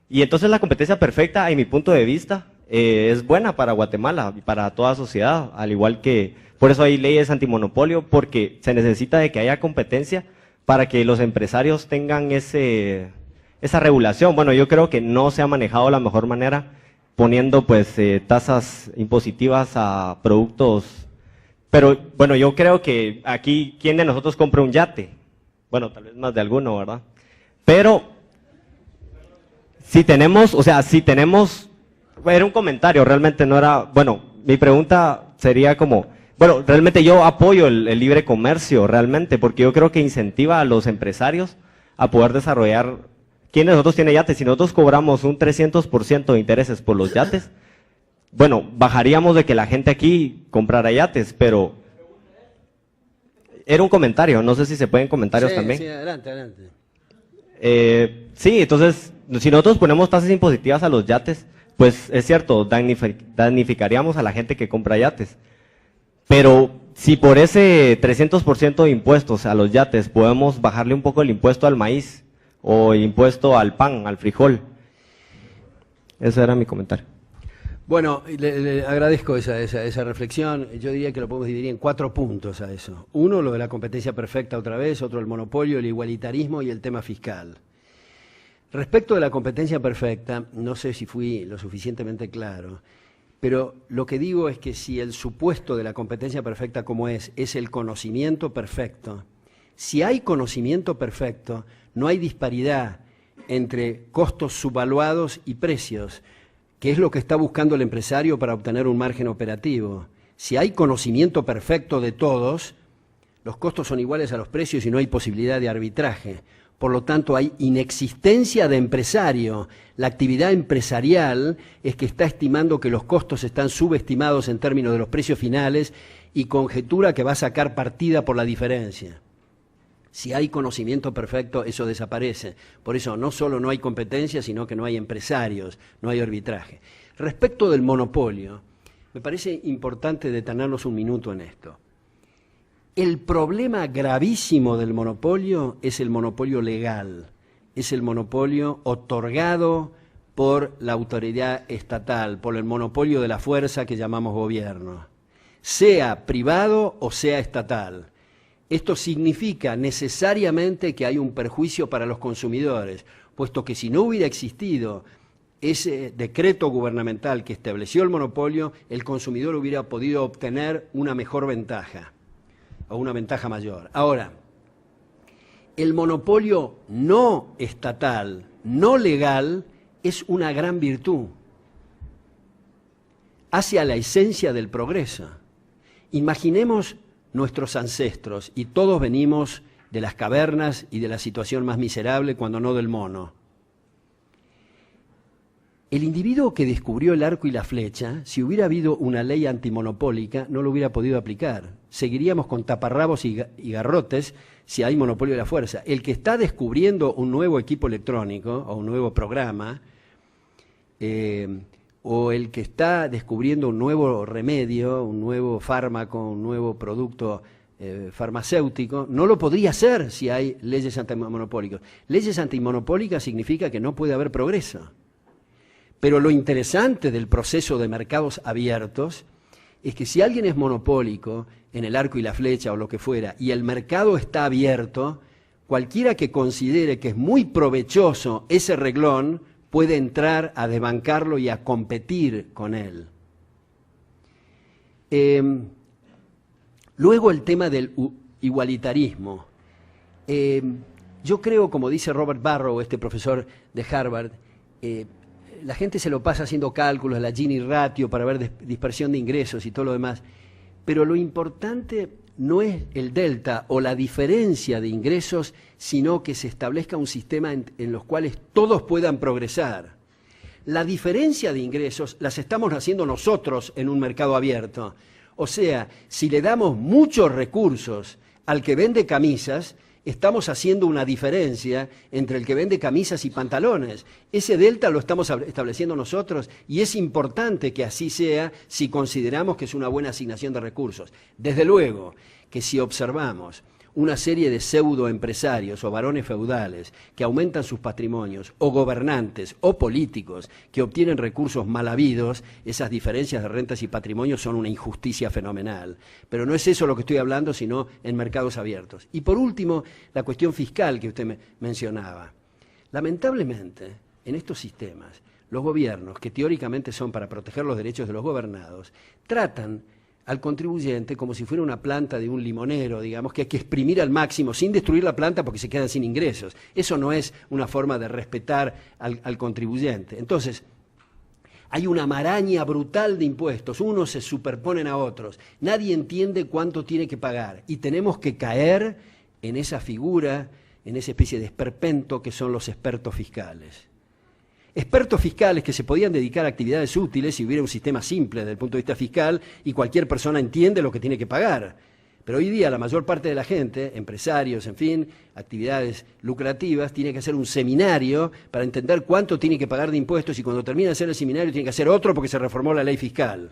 Y entonces la competencia perfecta, en mi punto de vista, es buena para Guatemala y para toda sociedad, al igual que, por eso hay leyes antimonopolio, porque se necesita de que haya competencia para que los empresarios tengan esa regulación. Bueno, yo creo que no se ha manejado de la mejor manera poniendo pues tasas impositivas a productos, pero bueno, yo creo que aquí, ¿quién de nosotros compra un yate? Bueno, tal vez más de alguno, ¿verdad? Pero si tenemos, o sea, si tenemos, era un comentario, realmente no era, bueno, mi pregunta sería como, bueno, realmente yo apoyo el libre comercio, realmente, porque yo creo que incentiva a los empresarios a poder desarrollar. ¿Quién de nosotros tiene yates? Si nosotros cobramos un 300% de intereses por los yates, bueno, bajaríamos de que la gente aquí comprara yates, pero era un comentario, no sé si se pueden comentarios también. Sí, adelante, adelante. Sí, entonces, si nosotros ponemos tasas impositivas a los yates, pues es cierto, damnificaríamos a la gente que compra yates. Pero si por ese 300% de impuestos a los yates podemos bajarle un poco el impuesto al maíz o el impuesto al pan, al frijol. Ese era mi comentario. Bueno, le agradezco esa reflexión. Yo diría que lo podemos dividir en 4 puntos a eso. Uno, lo de la competencia perfecta otra vez, otro, el monopolio, el igualitarismo y el tema fiscal. Respecto de la competencia perfecta, no sé si fui lo suficientemente claro, Pero lo que digo es que si el supuesto de la competencia perfecta como es el conocimiento perfecto, si hay conocimiento perfecto, no hay disparidad entre costos subvaluados y precios, que es lo que está buscando el empresario para obtener un margen operativo. Si hay conocimiento perfecto de todos, los costos son iguales a los precios y no hay posibilidad de arbitraje. Por lo tanto, hay inexistencia de empresario. La actividad empresarial es que está estimando que los costos están subestimados en términos de los precios finales y conjetura que va a sacar partida por la diferencia. Si hay conocimiento perfecto, eso desaparece. Por eso no solo no hay competencia, sino que no hay empresarios, no hay arbitraje. Respecto del monopolio, me parece importante detenernos un minuto en esto. El problema gravísimo del monopolio es el monopolio legal, es el monopolio otorgado por la autoridad estatal, por el monopolio de la fuerza que llamamos gobierno, sea privado o sea estatal. Esto significa necesariamente que hay un perjuicio para los consumidores, puesto que si no hubiera existido ese decreto gubernamental que estableció el monopolio, el consumidor hubiera podido obtener una mejor ventaja o una ventaja mayor. Ahora, el monopolio no estatal, no legal, es una gran virtud hacia la esencia del progreso. Imaginemos nuestros ancestros, y todos venimos de las cavernas y de la situación más miserable, cuando no del mono. El individuo que descubrió el arco y la flecha, si hubiera habido una ley antimonopólica, no lo hubiera podido aplicar. Seguiríamos con taparrabos y garrotes si hay monopolio de la fuerza. El que está descubriendo un nuevo equipo electrónico o un nuevo programa, o el que está descubriendo un nuevo remedio, un nuevo fármaco, un nuevo producto farmacéutico, no lo podría hacer si hay leyes antimonopólicas. Leyes antimonopólicas significa que no puede haber progreso. Pero lo interesante del proceso de mercados abiertos es que si alguien es monopólico en el arco y la flecha o lo que fuera, y el mercado está abierto, cualquiera que considere que es muy provechoso ese reglón puede entrar a desbancarlo y a competir con él. Luego el tema del igualitarismo. Yo creo, como dice Robert Barrow, este profesor de Harvard, la gente se lo pasa haciendo cálculos, la Gini ratio para ver dispersión de ingresos y todo lo demás, pero lo importante no es el delta o la diferencia de ingresos, sino que se establezca un sistema en los cuales todos puedan progresar. La diferencia de ingresos las estamos haciendo nosotros en un mercado abierto. O sea, si le damos muchos recursos al que vende camisas, estamos haciendo una diferencia entre el que vende camisas y pantalones. Ese delta lo estamos estableciendo nosotros y es importante que así sea si consideramos que es una buena asignación de recursos. Desde luego que si observamos una serie de pseudoempresarios o varones feudales que aumentan sus patrimonios, o gobernantes o políticos que obtienen recursos mal habidos, esas diferencias de rentas y patrimonios son una injusticia fenomenal. Pero no es eso lo que estoy hablando, sino en mercados abiertos. Y por último, la cuestión fiscal que usted mencionaba. Lamentablemente, en estos sistemas, los gobiernos, que teóricamente son para proteger los derechos de los gobernados, tratan al contribuyente como si fuera una planta de un limonero, digamos, que hay que exprimir al máximo sin destruir la planta porque se quedan sin ingresos. Eso no es una forma de respetar al contribuyente. Entonces, hay una maraña brutal de impuestos, unos se superponen a otros, nadie entiende cuánto tiene que pagar y tenemos que caer en esa figura, en esa especie de esperpento que son los expertos fiscales. Expertos fiscales que se podían dedicar a actividades útiles si hubiera un sistema simple desde el punto de vista fiscal y cualquier persona entiende lo que tiene que pagar. Pero hoy día la mayor parte de la gente, empresarios, en fin, actividades lucrativas, tiene que hacer un seminario para entender cuánto tiene que pagar de impuestos y cuando termina de hacer el seminario tiene que hacer otro porque se reformó la ley fiscal.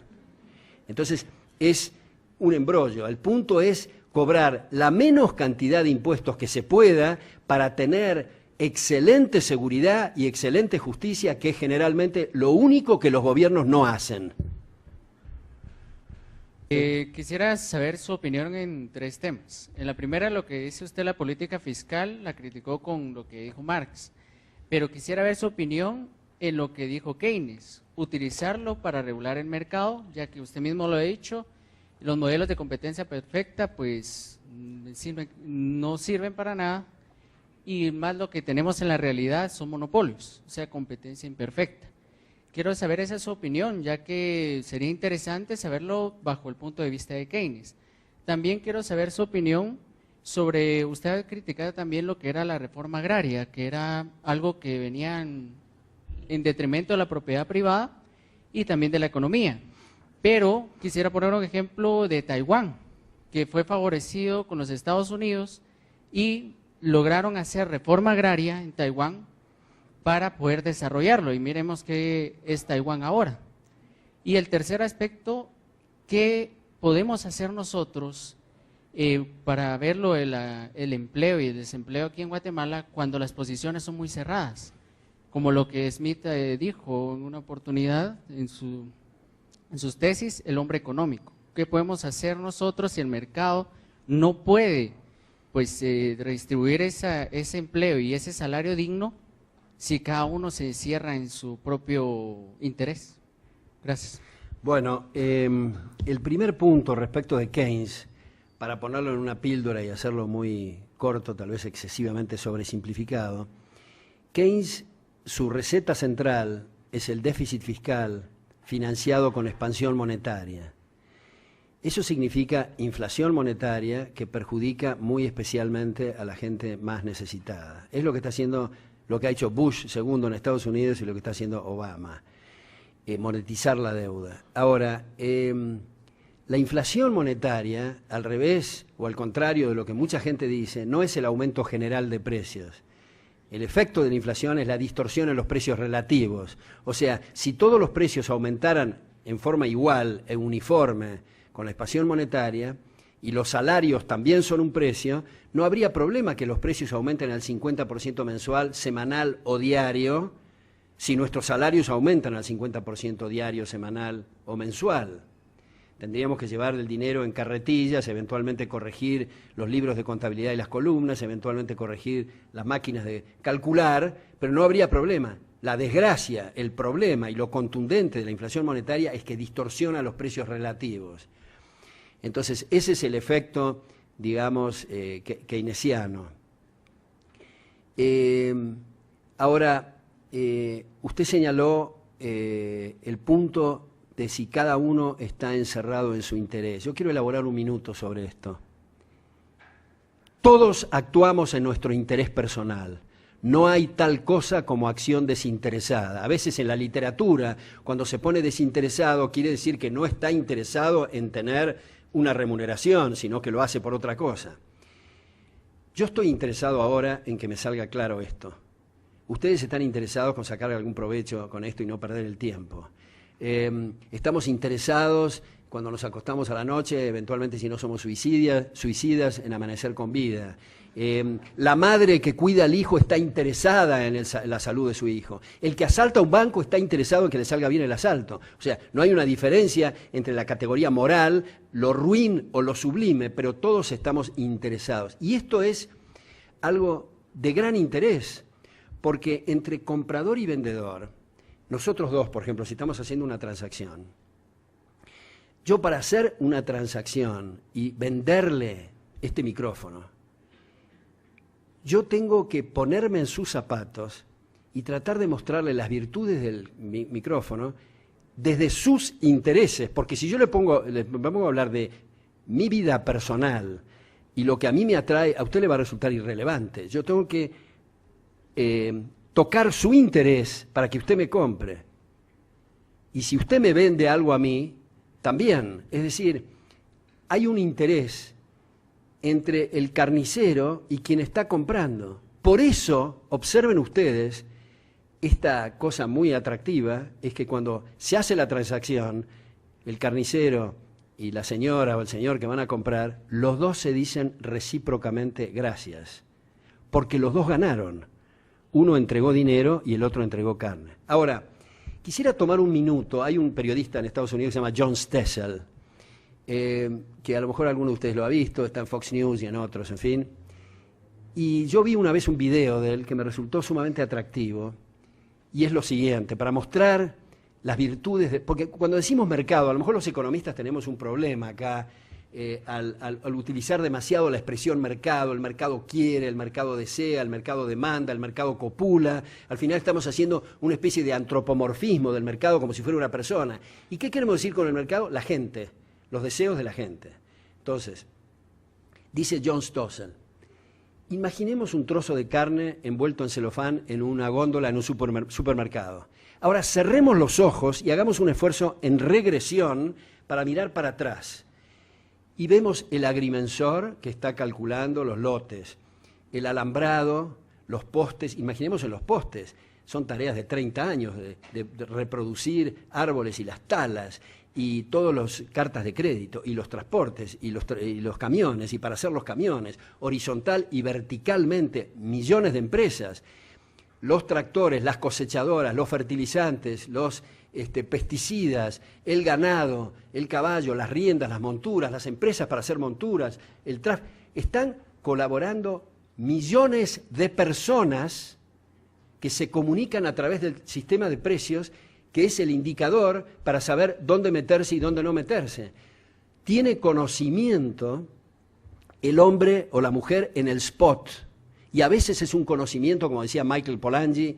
Entonces es un embrollo. El punto es cobrar la menos cantidad de impuestos que se pueda para tener excelente seguridad y excelente justicia, que es generalmente lo único que los gobiernos no hacen. Quisiera saber su opinión en 3 temas. En la primera, lo que dice usted, la política fiscal, la criticó con lo que dijo Marx, pero quisiera ver su opinión en lo que dijo Keynes, utilizarlo para regular el mercado, ya que usted mismo lo ha dicho, los modelos de competencia perfecta pues no sirven para nada, y más lo que tenemos en la realidad son monopolios, o sea, competencia imperfecta. Quiero saber esa es su opinión, ya que sería interesante saberlo bajo el punto de vista de Keynes. También quiero saber su opinión sobre, usted ha criticado también lo que era la reforma agraria, que era algo que venía en detrimento de la propiedad privada y también de la economía. Pero quisiera poner un ejemplo de Taiwán, que fue favorecido con los Estados Unidos y lograron hacer reforma agraria en Taiwán para poder desarrollarlo. Y miremos qué es Taiwán ahora. Y el tercer aspecto, ¿qué podemos hacer nosotros para verlo el empleo y el desempleo aquí en Guatemala cuando las posiciones son muy cerradas? Como lo que Smith dijo en una oportunidad en sus tesis, el hombre económico. ¿Qué podemos hacer nosotros si el mercado no puede pues redistribuir ese empleo y ese salario digno si cada uno se cierra en su propio interés? Gracias. Bueno, el primer punto respecto de Keynes, para ponerlo en una píldora y hacerlo muy corto, tal vez excesivamente sobresimplificado, Keynes, su receta central es el déficit fiscal financiado con expansión monetaria. Eso significa inflación monetaria que perjudica muy especialmente a la gente más necesitada. Es lo que está haciendo, lo que ha hecho Bush II en Estados Unidos y lo que está haciendo Obama, monetizar la deuda. Ahora, la inflación monetaria, al revés o al contrario de lo que mucha gente dice, no es el aumento general de precios. El efecto de la inflación es la distorsión en los precios relativos. O sea, si todos los precios aumentaran en forma igual e uniforme con la expansión monetaria y los salarios también son un precio, no habría problema que los precios aumenten al 50% mensual, semanal o diario, si nuestros salarios aumentan al 50% diario, semanal o mensual. Tendríamos que llevar el dinero en carretillas, eventualmente corregir los libros de contabilidad y las columnas, eventualmente corregir las máquinas de calcular, pero no habría problema. La desgracia, el problema y lo contundente de la inflación monetaria es que distorsiona los precios relativos. Entonces, ese es el efecto, digamos, keynesiano. Ahora, usted señaló el punto de si cada uno está encerrado en su interés. Yo quiero elaborar un minuto sobre esto. Todos actuamos en nuestro interés personal. No hay tal cosa como acción desinteresada. A veces en la literatura, cuando se pone desinteresado, quiere decir que no está interesado en tener una remuneración, sino que lo hace por otra cosa. Yo estoy interesado ahora en que me salga claro esto. Ustedes están interesados con sacar algún provecho con esto y no perder el tiempo. Estamos interesados cuando nos acostamos a la noche, eventualmente si no somos suicidas, en amanecer con vida. La madre que cuida al hijo está interesada en la salud de su hijo. El que asalta un banco está interesado en que le salga bien el asalto. O sea, no hay una diferencia entre la categoría moral, lo ruin o lo sublime, pero todos estamos interesados. Y esto es algo de gran interés, porque entre comprador y vendedor, nosotros dos, por ejemplo, si estamos haciendo una transacción, yo para hacer una transacción y venderle este micrófono, yo tengo que ponerme en sus zapatos y tratar de mostrarle las virtudes del micrófono desde sus intereses, porque si yo le pongo a hablar de mi vida personal y lo que a mí me atrae, a usted le va a resultar irrelevante. Yo tengo que tocar su interés para que usted me compre. Y si usted me vende algo a mí, también. Es decir, hay un interés entre el carnicero y quien está comprando. Por eso, observen ustedes, esta cosa muy atractiva es que cuando se hace la transacción, el carnicero y la señora o el señor que van a comprar, los dos se dicen recíprocamente gracias, porque los dos ganaron. Uno entregó dinero y el otro entregó carne. Ahora, quisiera tomar un minuto. Hay un periodista en Estados Unidos que se llama John Stessel, que a lo mejor alguno de ustedes lo ha visto, está en Fox News y en otros, en fin. Y yo vi una vez un video de él que me resultó sumamente atractivo. y es lo siguiente, para mostrar las virtudes, porque cuando decimos mercado, a lo mejor los economistas tenemos un problema acá, al utilizar demasiado la expresión mercado, el mercado quiere, el mercado desea, el mercado demanda, el mercado copula, al final estamos haciendo una especie de antropomorfismo del mercado como si fuera una persona. ¿Y qué queremos decir con el mercado? La gente, los deseos de la gente. Entonces, dice John Stossel, imaginemos un trozo de carne envuelto en celofán en una góndola en un supermercado. Ahora cerremos los ojos y hagamos un esfuerzo en regresión para mirar para atrás. Y vemos el agrimensor que está calculando los lotes, el alambrado, los postes, imaginemos en los postes, son tareas de 30 años de reproducir árboles y las talas, y todas las cartas de crédito, y los transportes, y los camiones, y para hacer los camiones, horizontal y verticalmente, millones de empresas, los tractores, las cosechadoras, los fertilizantes, los pesticidas, el ganado, el caballo, las riendas, las monturas, las empresas para hacer monturas, están colaborando millones de personas que se comunican a través del sistema de precios, que es el indicador para saber dónde meterse y dónde no meterse. Tiene conocimiento el hombre o la mujer en el spot, y a veces es un conocimiento, como decía Michael Polanyi,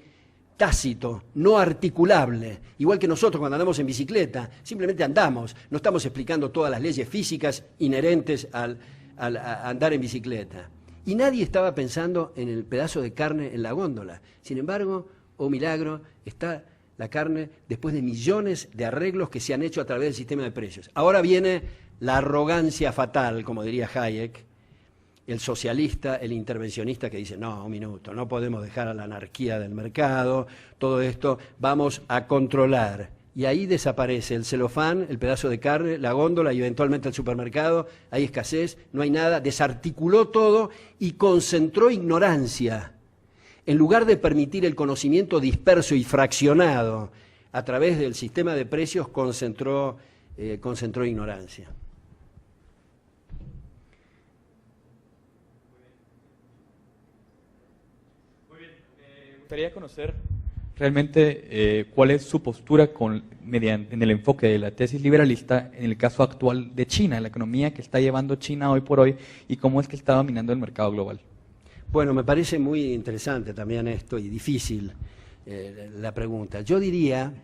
tácito, no articulable, igual que nosotros cuando andamos en bicicleta, simplemente andamos, no estamos explicando todas las leyes físicas inherentes a andar en bicicleta. Y nadie estaba pensando en el pedazo de carne en la góndola. Sin embargo, oh milagro, está la carne después de millones de arreglos que se han hecho a través del sistema de precios. Ahora viene la arrogancia fatal, como diría Hayek, el socialista, el intervencionista que dice, no, un minuto, no podemos dejar a la anarquía del mercado, todo esto vamos a controlar. Y ahí desaparece el celofán, el pedazo de carne, la góndola y eventualmente el supermercado, hay escasez, no hay nada, desarticuló todo y concentró ignorancia. En lugar de permitir el conocimiento disperso y fraccionado a través del sistema de precios, concentró ignorancia. Me gustaría conocer realmente cuál es su postura en el enfoque de la tesis liberalista en el caso actual de China, la economía que está llevando China hoy por hoy y cómo es que está dominando el mercado global. Bueno, me parece muy interesante también esto y difícil la pregunta. Yo diría,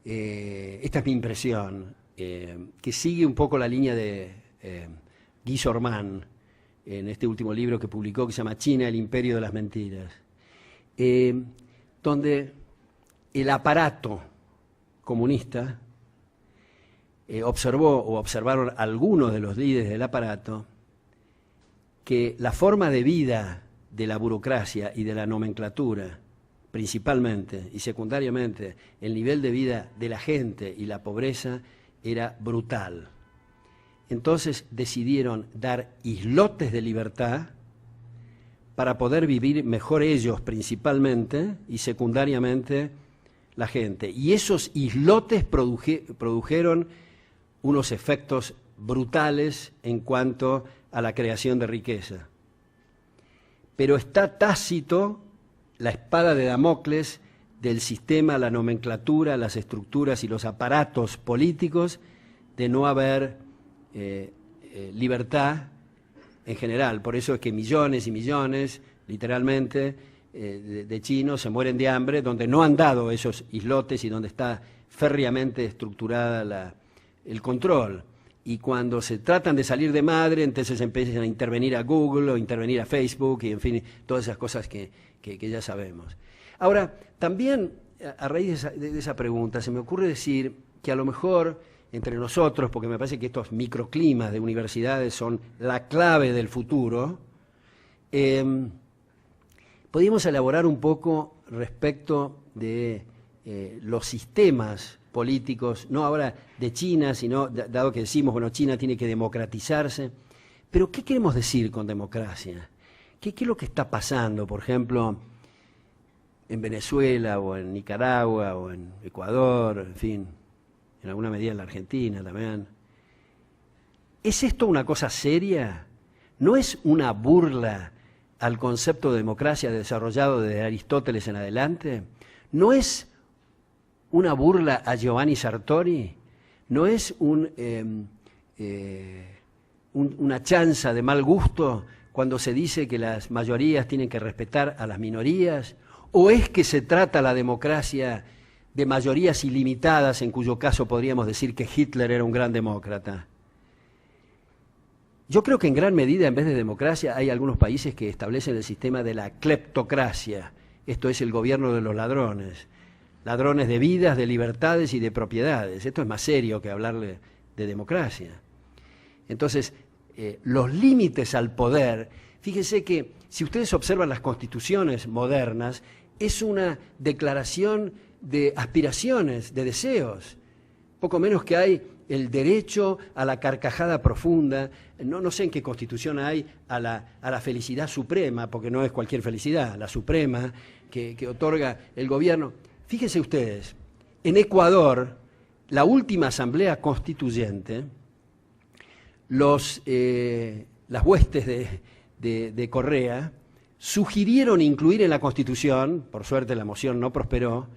esta es mi impresión, que sigue un poco la línea de Guy Sorman en este último libro que publicó que se llama China, el imperio de las mentiras. Donde el aparato comunista observaron algunos de los líderes del aparato que la forma de vida de la burocracia y de la nomenclatura, principalmente y secundariamente, el nivel de vida de la gente y la pobreza era brutal. Entonces decidieron dar islotes de libertad para poder vivir mejor ellos principalmente y secundariamente la gente. Y esos islotes produjeron unos efectos brutales en cuanto a la creación de riqueza. Pero está tácito la espada de Damocles del sistema, la nomenclatura, las estructuras y los aparatos políticos de no haber libertad en general. Por eso es que millones y millones, literalmente, de chinos se mueren de hambre, donde no han dado esos islotes y donde está férreamente estructurada el control. Y cuando se tratan de salir de madre, entonces empiezan a intervenir a Google o intervenir a Facebook y, en fin, todas esas cosas que ya sabemos. Ahora, también, a raíz de esa pregunta, se me ocurre decir que a lo mejor entre nosotros, porque me parece que estos microclimas de universidades son la clave del futuro, podríamos elaborar un poco respecto de los sistemas políticos, no ahora de China, sino dado que decimos, bueno, China tiene que democratizarse, pero ¿qué queremos decir con democracia? ¿Qué es lo que está pasando, por ejemplo, en Venezuela o en Nicaragua o en Ecuador, en fin, en alguna medida en la Argentina también? ¿Es esto una cosa seria? ¿No es una burla al concepto de democracia desarrollado desde Aristóteles en adelante? ¿No es una burla a Giovanni Sartori? ¿No es una chanza de mal gusto cuando se dice que las mayorías tienen que respetar a las minorías? ¿O es que se trata la democracia de mayorías ilimitadas, en cuyo caso podríamos decir que Hitler era un gran demócrata? Yo creo que en gran medida, en vez de democracia, hay algunos países que establecen el sistema de la cleptocracia, esto es el gobierno de los ladrones, ladrones de vidas, de libertades y de propiedades. Esto es más serio que hablarle de democracia. Entonces, los límites al poder, fíjense que si ustedes observan las constituciones modernas, es una declaración de aspiraciones, de deseos, poco menos que hay el derecho a la carcajada profunda, no sé en qué constitución hay, a la felicidad suprema, porque no es cualquier felicidad, la suprema que otorga el gobierno. Fíjense ustedes, en Ecuador, la última asamblea constituyente, las huestes de Correa sugirieron incluir en la Constitución, por suerte la moción no prosperó,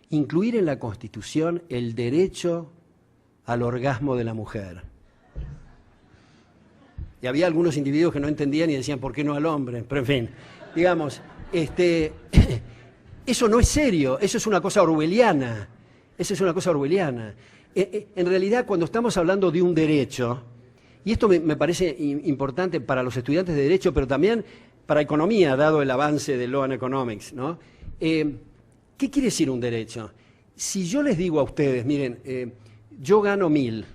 incluir en la Constitución el derecho al orgasmo de la mujer. Y había algunos individuos que no entendían y decían, ¿por qué no al hombre? Pero en fin, digamos, eso no es serio, eso es una cosa orwelliana. Eso es una cosa orwelliana. En realidad, cuando estamos hablando de un derecho, y esto me parece importante para los estudiantes de Derecho, pero también para economía, dado el avance de Law and Economics, ¿no? ¿Qué quiere decir un derecho? Si yo les digo a ustedes, miren, yo gano 1.000,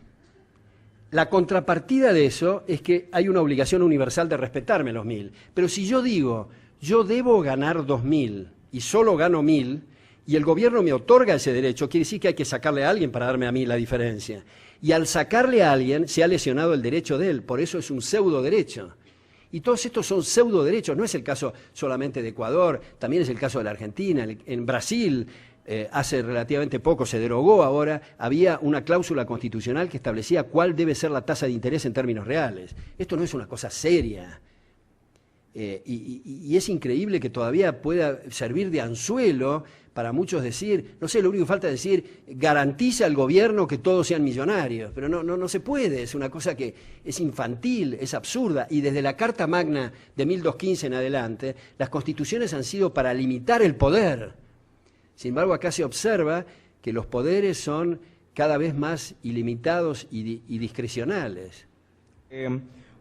la contrapartida de eso es que hay una obligación universal de respetarme los 1.000. Pero si yo digo, yo debo ganar 2.000 y solo gano 1.000, y el gobierno me otorga ese derecho, quiere decir que hay que sacarle a alguien para darme a mí la diferencia. Y al sacarle a alguien se ha lesionado el derecho de él, por eso es un pseudo derecho. Y todos estos son pseudo derechos, no es el caso solamente de Ecuador, también es el caso de la Argentina, en Brasil. Hace relativamente poco se derogó ahora, había una cláusula constitucional que establecía cuál debe ser la tasa de interés en términos reales. Esto no es una cosa seria. Y es increíble que todavía pueda servir de anzuelo para muchos decir, no sé, lo único que falta es decir, garantiza al gobierno que todos sean millonarios, pero no se puede, es una cosa que es infantil, es absurda, y desde la Carta Magna de 1215 en adelante, las constituciones han sido para limitar el poder. Sin embargo, acá se observa que los poderes son cada vez más ilimitados y discrecionales.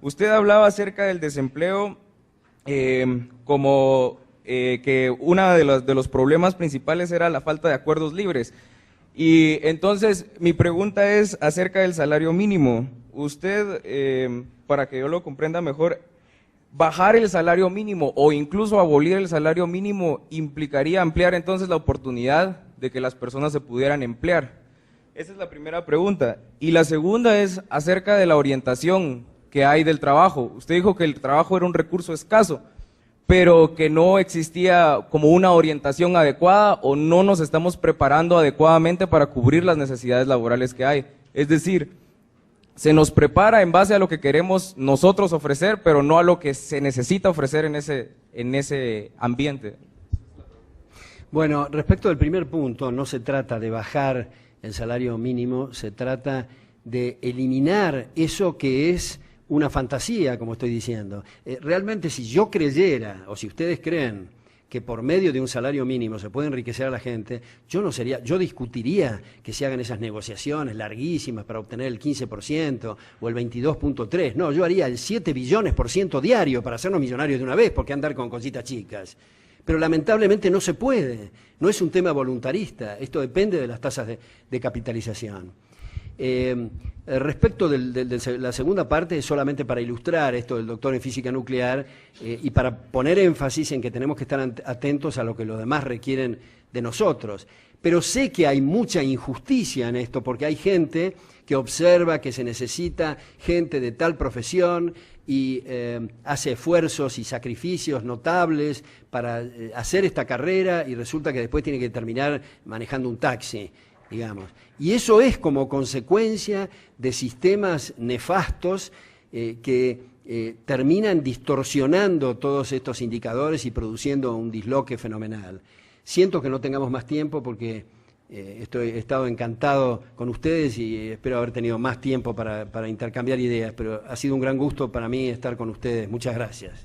Usted hablaba acerca del desempleo como que uno de los problemas principales era la falta de acuerdos libres. Y entonces mi pregunta es acerca del salario mínimo. Usted, para que yo lo comprenda mejor, bajar el salario mínimo o incluso abolir el salario mínimo implicaría ampliar entonces la oportunidad de que las personas se pudieran emplear. Esa es la primera pregunta. Y la segunda es acerca de la orientación que hay del trabajo. Usted dijo que el trabajo era un recurso escaso, pero que no existía como una orientación adecuada o no nos estamos preparando adecuadamente para cubrir las necesidades laborales que hay. Es decir, se nos prepara en base a lo que queremos nosotros ofrecer, pero no a lo que se necesita ofrecer en ese ambiente. Bueno, respecto al primer punto, no se trata de bajar el salario mínimo, se trata de eliminar eso que es una fantasía, como estoy diciendo. Realmente, si yo creyera, o si ustedes creen, que por medio de un salario mínimo se puede enriquecer a la gente, yo discutiría que se hagan esas negociaciones larguísimas para obtener el 15% o el 22.3%. No, yo haría el 7 billones% diario para hacernos millonarios de una vez, porque andar con cositas chicas. Pero lamentablemente no se puede, no es un tema voluntarista, esto depende de las tasas de capitalización. Respecto de la segunda parte, solamente para ilustrar esto del doctor en física nuclear y para poner énfasis en que tenemos que estar atentos a lo que los demás requieren de nosotros. Pero sé que hay mucha injusticia en esto, porque hay gente que observa que se necesita gente de tal profesión y hace esfuerzos y sacrificios notables para hacer esta carrera y resulta que después tiene que terminar manejando un taxi, digamos. Y eso es como consecuencia de sistemas nefastos que terminan distorsionando todos estos indicadores y produciendo un disloque fenomenal. Siento que no tengamos más tiempo porque he estado encantado con ustedes y espero haber tenido más tiempo para intercambiar ideas, pero ha sido un gran gusto para mí estar con ustedes. Muchas gracias.